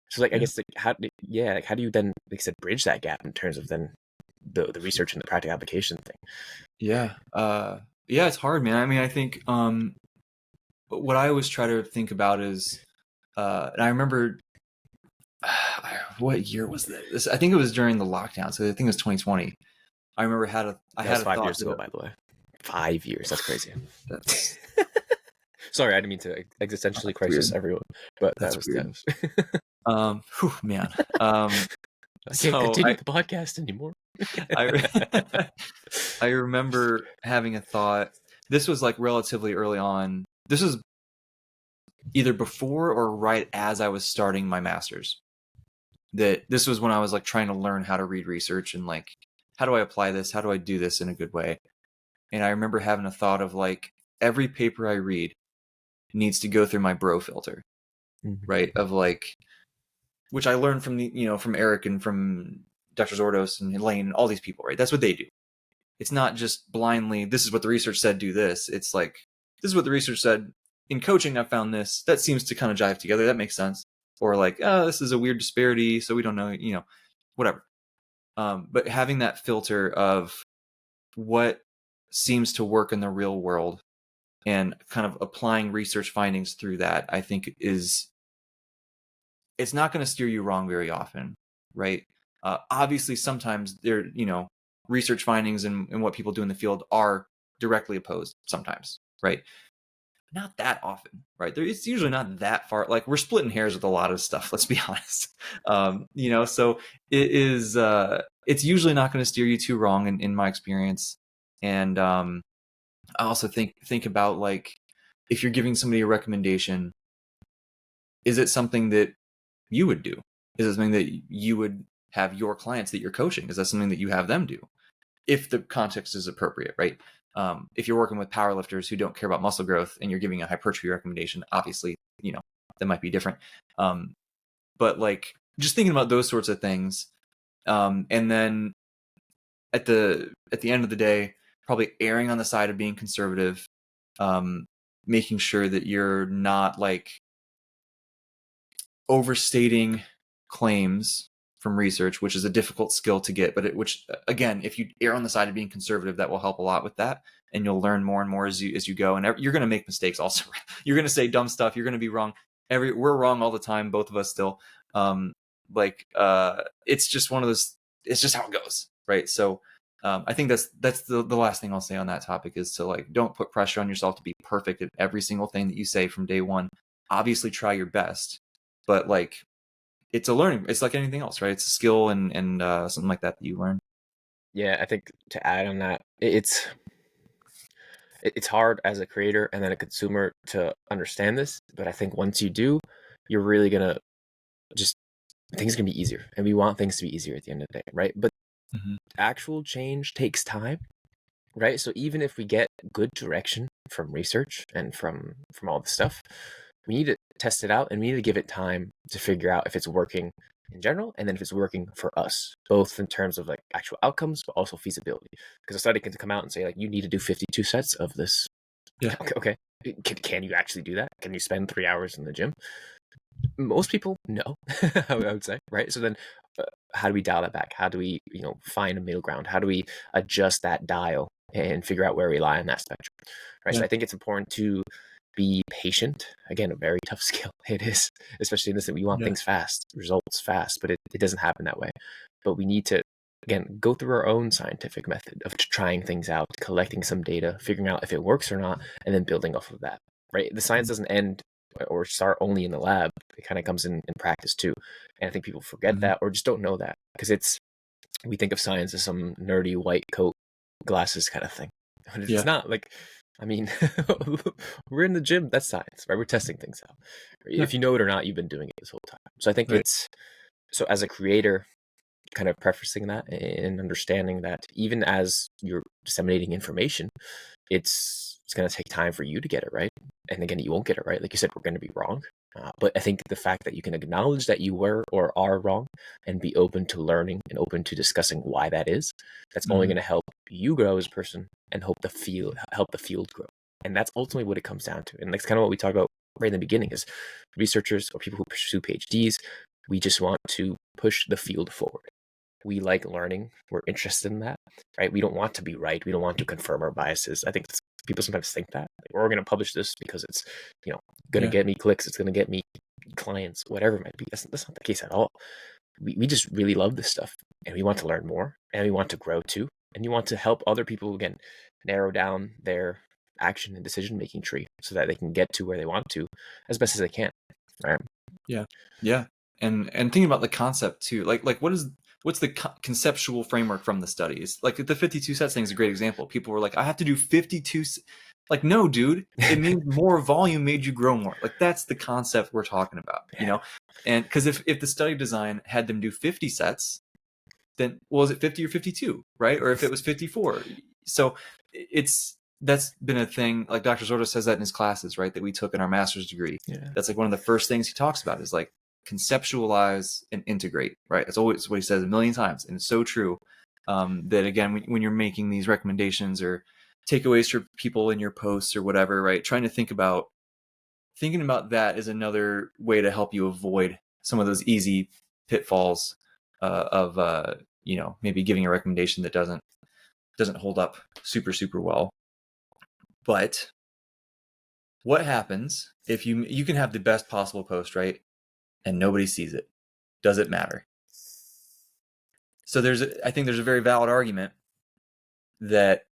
So I guess how do you then, like I said, bridge that gap in terms of then the research and the practical application thing? It's hard, man. I mean, I think what I always try to think about is, and I remember, what year was this? I think it was during the lockdown. So I think it was 2020. I remember I had 5 years ago, by the way. 5 years. That's crazy. That's sorry, I didn't mean to existentially crisis everyone, but that's weird. Man. I can't continue the podcast anymore. I remember having a thought. This was like relatively early on. This was either before or right as I was starting my master's. That this was when I was like trying to learn how to read research and like, how do I apply this? How do I do this in a good way? And I remember having a thought of like, every paper I read needs to go through my bro filter, right? Of like, which I learned from from Eric and from Dr. Zordos and Elaine, all these people, right? That's what they do. It's not just blindly, this is what the research said, do this. It's like, this is what the research said. In coaching, I found this. That seems to kind of jive together. That makes sense. Or like, this is a weird disparity, so we don't know, whatever. But having that filter of what seems to work in the real world and kind of applying research findings through that, I think it's not going to steer you wrong very often, right? Obviously, sometimes there, research findings and what people do in the field are directly opposed sometimes, right? not that often, right? It's usually not that far. Like we're splitting hairs with a lot of stuff. Let's be honest. So it is. It's usually not going to steer you too wrong in my experience. And I also think about like if you're giving somebody a recommendation, is it something that you would do? Is it something that you would have your clients that you're coaching? Is that something that you have them do? If the context is appropriate, right? If you're working with powerlifters who don't care about muscle growth and you're giving a hypertrophy recommendation, obviously, that might be different. But like just thinking about those sorts of things, and then at the end of the day, probably erring on the side of being conservative, making sure that you're not like overstating claims from research, which is a difficult skill to get, but which again, if you err on the side of being conservative, that will help a lot with that, and you'll learn more and more as you go. And you're going to make mistakes. Also, you're going to say dumb stuff. You're going to be wrong. We're wrong all the time, both of us still. It's just one of those. It's just how it goes, right? So, I think that's the last thing I'll say on that topic is to like don't put pressure on yourself to be perfect at every single thing that you say from day one. Obviously, try your best, but like it's a learning. It's like anything else, right? It's a skill and something like that you learn. Yeah, I think to add on that, it's hard as a creator and then a consumer to understand this, but I think once you do, you're really gonna just things are gonna be easier, and we want things to be easier at the end of the day, right? But actual change takes time, right? So even if we get good direction from research and from all the stuff, we need to test it out and we need to give it time to figure out if it's working in general and then if it's working for us, both in terms of like actual outcomes but also feasibility. Because a study can come out and say like you need to do 52 sets of this. Yeah. Okay. Can you actually do that? Can you spend 3 hours in the gym? Most people no. I would say, right? So then how do we dial that back? How do we find a middle ground? How do we adjust that dial and figure out where we lie on that spectrum, right? Yeah. So I think it's important to be patient. Again, a very tough skill. It is, especially in this, that we want things fast, results fast, but it doesn't happen that way. But we need to, again, go through our own scientific method of trying things out, collecting some data, figuring out if it works or not, and then building off of that, right? The science doesn't end or start only in the lab. It kind of comes in practice too. And I think people forget that or just don't know that because we think of science as some nerdy white coat glasses kind of thing. But it's not. Like, I mean, we're in the gym. That's science, right? We're testing things out. If you know it or not, you've been doing it this whole time. So I think so as a creator, kind of prefacing that and understanding that even as you're disseminating information, it's going to take time for you to get it right. And again, you won't get it right. Like you said, we're going to be wrong. But I think the fact that you can acknowledge that you were or are wrong and be open to learning and open to discussing why that is, that's only going to help you grow as a person and help the field grow. And that's ultimately what it comes down to. And that's kind of what we talked about right in the beginning is researchers or people who pursue PhDs, we just want to push the field forward. We like learning. We're interested in that, right? We don't want to be right. We don't want to confirm our biases. I think people sometimes think that like, we're going to publish this because it's, going to get me clicks. It's going to get me clients, whatever it might be. That's not the case at all. We just really love this stuff and we want to learn more and we want to grow too. And you want to help other people, again, narrow down their action and decision-making tree so that they can get to where they want to as best as they can. Right. Yeah. Yeah. And thinking about the concept too, like what's the conceptual framework from the studies? Like the 52 sets thing is a great example. People were like, I have to do 52. Like, no, dude, it means more volume made you grow more. Like that's the concept we're talking about, And because if the study design had them do 50 sets, then was it 50 or 52, right? Or if it was 54. So that's been a thing. Like Dr. Zordo says that in his classes, right? That we took in our master's degree. Yeah. That's like one of the first things he talks about is like conceptualize and integrate, right? It's always what he says a million times. And it's so true that again, when you're making these recommendations or takeaways for people in your posts or whatever, right? Thinking about that is another way to help you avoid some of those easy pitfalls of maybe giving a recommendation that doesn't hold up super, super well. But what happens if you can have the best possible post, right? And nobody sees it? Does it matter? So I think there's a very valid argument that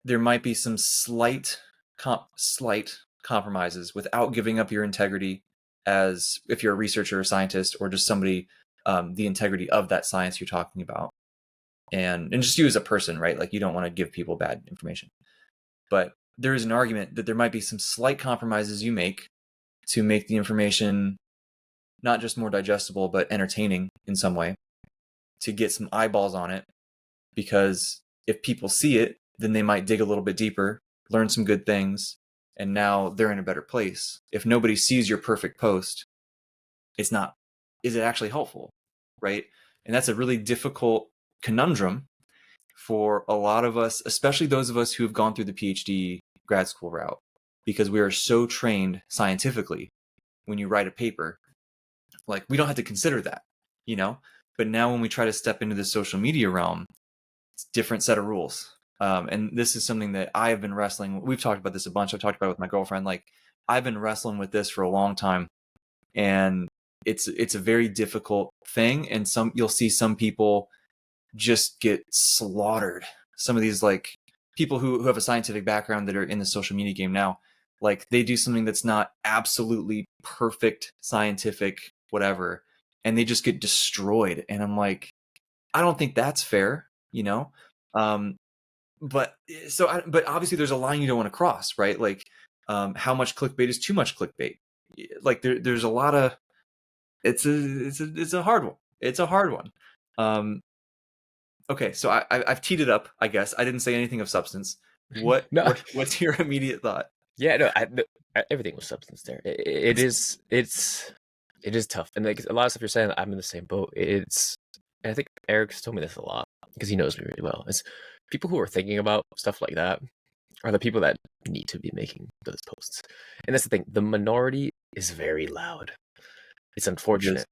there might be some slight slight compromises without giving up your integrity as if you're a researcher or scientist or just somebody, the integrity of that science you're talking about. And just you as a person, right? Like you don't want to give people bad information. But there is an argument that there might be some slight compromises you make to make the information not just more digestible, but entertaining in some way, to get some eyeballs on it. Because if people see it, then they might dig a little bit deeper, learn some good things, and now they're in a better place. If nobody sees your perfect post, is it actually helpful, right? And that's a really difficult conundrum for a lot of us, especially those of us who have gone through the PhD grad school route, because we are so trained scientifically. When you write a paper, like we don't have to consider that, but now when we try to step into the social media realm, it's a different set of rules. And this is something that I have been wrestling. We've talked about this a bunch. I've talked about it with my girlfriend. Like I've been wrestling with this for a long time, and it's a very difficult thing. And you'll see some people just get slaughtered. Some of these like people who have a scientific background that are in the social media game now, like they do something that's not absolutely perfect scientific, whatever, and they just get destroyed. And I'm like, I don't think that's fair, but obviously there's a line you don't want to cross, right? Like, how much clickbait is too much clickbait? Like there's a lot of, it's a hard one. It's a hard one. Okay, so I've teed it up. I guess I didn't say anything of substance. What's your immediate thought? Yeah, no, everything was substance there. It is tough, and like a lot of stuff you're saying, I'm in the same boat. And I think Eric's told me this a lot because he knows me really well. It's people who are thinking about stuff like that are the people that need to be making those posts, and that's the thing. The minority is very loud. It's unfortunate.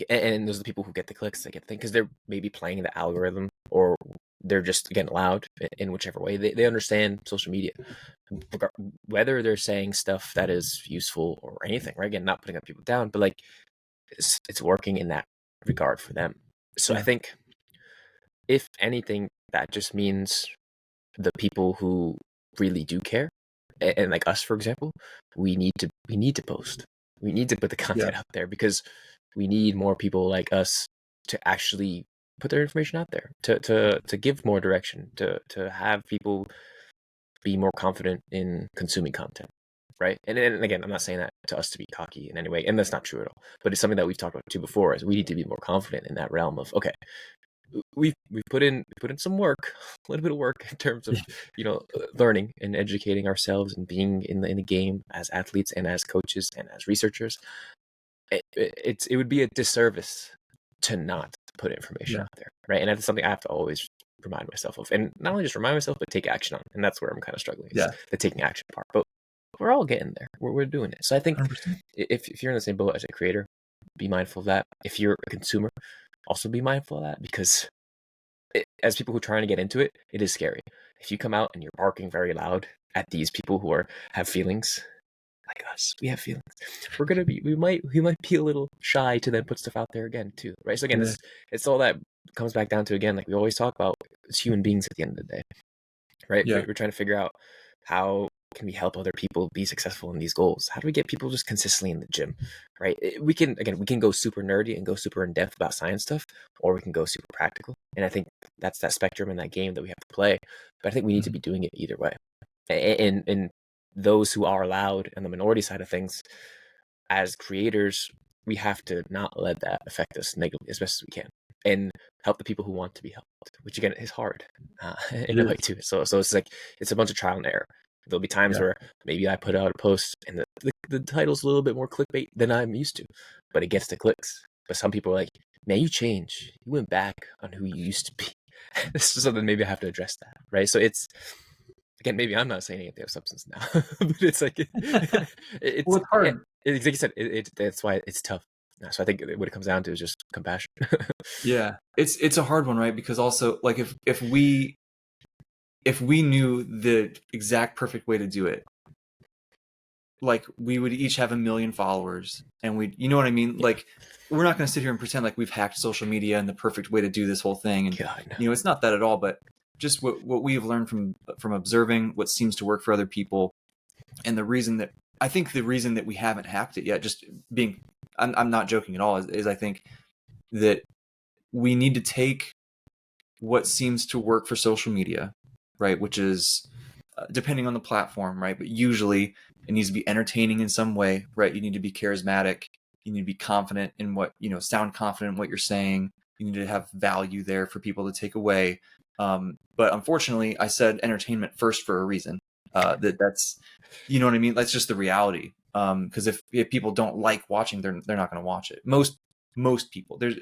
And those are the people who get the clicks, they get the thing, because they're maybe playing the algorithm, or they're just, again, loud in whichever way. They understand social media, whether they're saying stuff that is useful or anything, right? Again, not putting up people down, but like it's working in that regard for them. So I think, if anything, that just means the people who really do care, and like us, for example, we need to post. We need to put the content out there, because we need more people like us to actually put their information out there, to give more direction, to have people be more confident in consuming content, right? And again, I'm not saying that to us to be cocky in any way, and that's not true at all. But it's something that we've talked about too before, is we need to be more confident in that realm of, okay, we've put in some work, a little bit of work in terms of learning and educating ourselves and being in the game as athletes and as coaches and as researchers. It would be a disservice to not put information out there, right? And that's something I have to always remind myself of, and not only just remind myself, but take action on. And that's where I'm kind of struggling, the taking action part. But we're all getting there. We're doing it. So I think 100%. If you're in the same boat as a creator, be mindful of that. If you're a consumer, also be mindful of that, because as people who are trying to get into it, it is scary. If you come out and you're barking very loud at these people who have feelings, like us, we have feelings. We might be a little shy to then put stuff out there again too, right? So again, it's all that comes back down to, again, like we always talk about, it's human beings at the end of the day, right? We're trying to figure out, how can we help other people be successful in these goals? How do we get people just consistently in the gym, right? We can go super nerdy and go super in depth about science stuff, or we can go super practical. And I think that's that spectrum in that game that we have to play. But I think we need to be doing it either way. And those who are loud and the minority side of things, as creators, we have to not let that affect us negatively as best as we can, and help the people who want to be helped, which again is hard in a way too. So it's like, it's a bunch of trial and error. There'll be times where maybe I put out a post and the title's a little bit more clickbait than I'm used to, but it gets the clicks. But some people are like, man, you changed. You went back on who you used to be. This is something maybe I have to address that, right? So it's, again, maybe I'm not saying anything of substance now, but it's like, it's hard. Like you said, that's why it's tough. So I think what it comes down to is just compassion. Yeah, it's a hard one, right? Because also, like, if we knew the exact perfect way to do it, like, we would each have 1 million followers, and you know what I mean? Like, we're not going to sit here and pretend like we've hacked social media and the perfect way to do this whole thing. And it's not that at all. But just what we have learned from observing what seems to work for other people, And the reason that we haven't hacked it yet, just being, I'm not joking at all, is I think that we need to take what seems to work for social media, right? Which is depending on the platform, right? But usually it needs to be entertaining in some way, right? You need to be charismatic. You need to be confident in what, sound confident in what you're saying. You need to have value there for people to take away. But unfortunately, I said entertainment first for a reason. That's, you know what I mean? That's just the reality. Because if people don't like watching, they're not going to watch it. Most people, there's the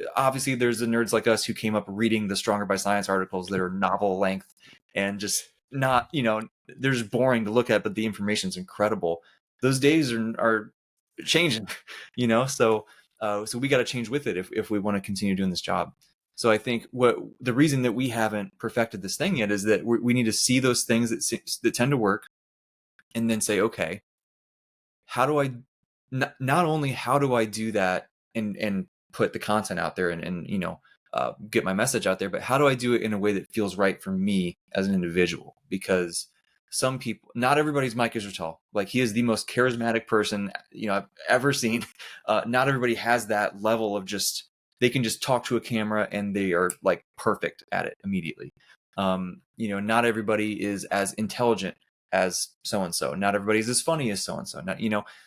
nerds like us who came up reading the Stronger by Science articles that are novel length and just not, they're just boring to look at, but the information's incredible. Those days are changing, so we got to change with it if we want to continue doing this job. So I think the reason that we haven't perfected this thing yet is that we need to see those things that tend to work, and then say, okay, how do I not only how do I do that and put the content out there and get my message out there, but how do I do it in a way that feels right for me as an individual? Because some people, not everybody's Mike Israetel. Like, he is the most charismatic person I've ever seen. Not everybody has that level of they can just talk to a camera and they are like perfect at it immediately. Not everybody is as intelligent as so-and-so. Not everybody's as funny as so-and-so. Not,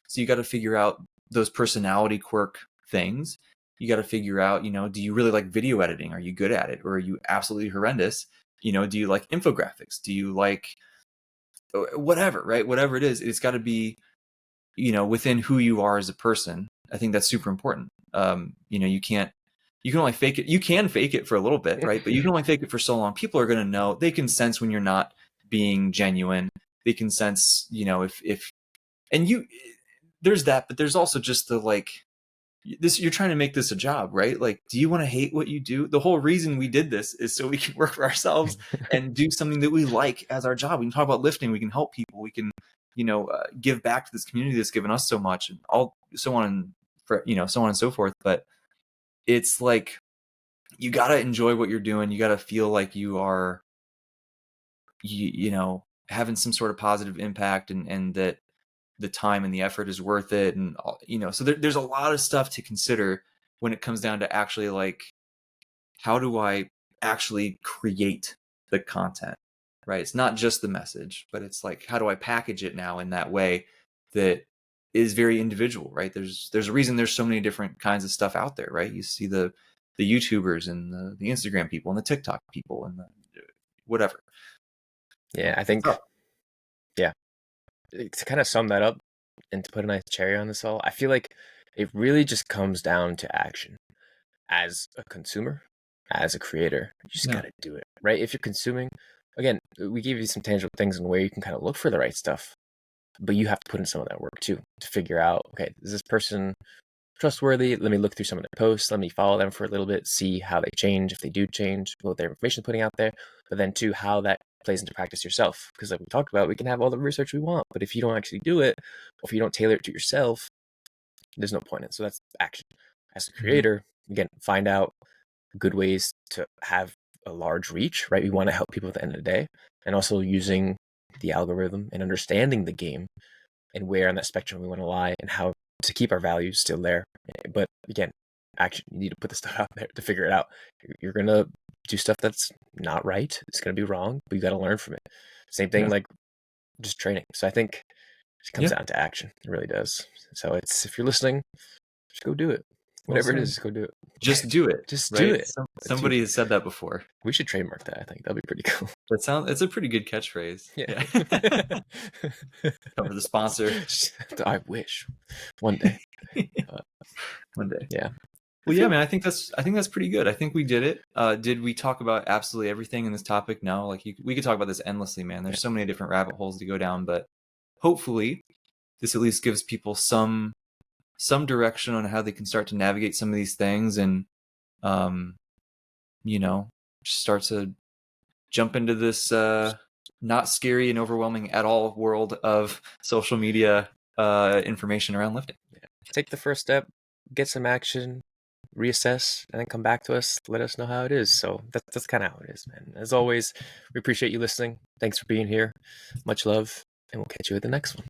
so you got to figure out those personality quirk things. You got to figure out, do you really like video editing? Are you good at it? Or are you absolutely horrendous? Do you like infographics? Do you like whatever, right? Whatever it is, it's got to be, within who you are as a person. I think that's super important. You can only fake it. You can fake it for a little bit, right? But you can only fake it for so long. People are going to know. They can sense when you're not being genuine. They can sense, there's that, but there's also just the you're trying to make this a job, right? Like, do you want to hate what you do? The whole reason we did this is so we can work for ourselves and do something that we like as our job. We can talk about lifting. We can help people. We can, give back to this community that's given us so much, and so on and so forth. But it's like, you got to enjoy what you're doing. You got to feel like you are, having some sort of positive impact, and that the time and the effort is worth it. And, so there's a lot of stuff to consider when it comes down to actually, like, how do I actually create the content, right? It's not just the message, but it's like, how do I package it now in that way that is very individual, right? There's a reason there's so many different kinds of stuff out there, right? You see the YouTubers and the Instagram people and the TikTok people and the whatever. Yeah, I think, yeah, to kind of sum that up and to put a nice cherry on this all, I feel like it really just comes down to action. As a consumer, as a creator, you just got to do it, right? If you're consuming, again, we gave you some tangible things in where you can kind of look for the right stuff, but you have to put in some of that work too to figure out, okay, is this person trustworthy? Let me look through some of their posts. Let me follow them for a little bit, see how they change, if they do change, what their information is putting out there, but then too, how that plays into practice yourself. Because like we talked about, we can have all the research we want, but if you don't actually do it, or if you don't tailor it to yourself, there's no point in it. So that's action. As a creator, again, find out good ways to have a large reach, right? We want to help people at the end of the day, and also using the algorithm and understanding the game and where on that spectrum we want to lie and how to keep our values still there. But again, action, you need to put the stuff out there to figure it out. You're going to do stuff that's not right. It's going to be wrong, but you got to learn from it. Same thing, like just training. So I think it comes down to action. It really does. So it's, if you're listening, just go do it. Whatever it is, just go do it. Just do it. Just right? do it. Somebody has said that before. We should trademark that. I think that'd be pretty cool. It's a pretty good catchphrase. Yeah. Cover the sponsor. I wish one day. One day. Yeah. Well, yeah, man. I think that's pretty good. I think we did it. Did we talk about absolutely everything in this topic? No. Like, we could talk about this endlessly, man. There's so many different rabbit holes to go down, but hopefully, this at least gives people some direction on how they can start to navigate some of these things, and start to jump into this not scary and overwhelming at all world of social media information around lifting. Take the first step, get some action, reassess, and then come back to us. Let us know how it is. So that's kind of how it is, man. As always, we appreciate you listening. Thanks for being here. Much love, and we'll catch you at the next one.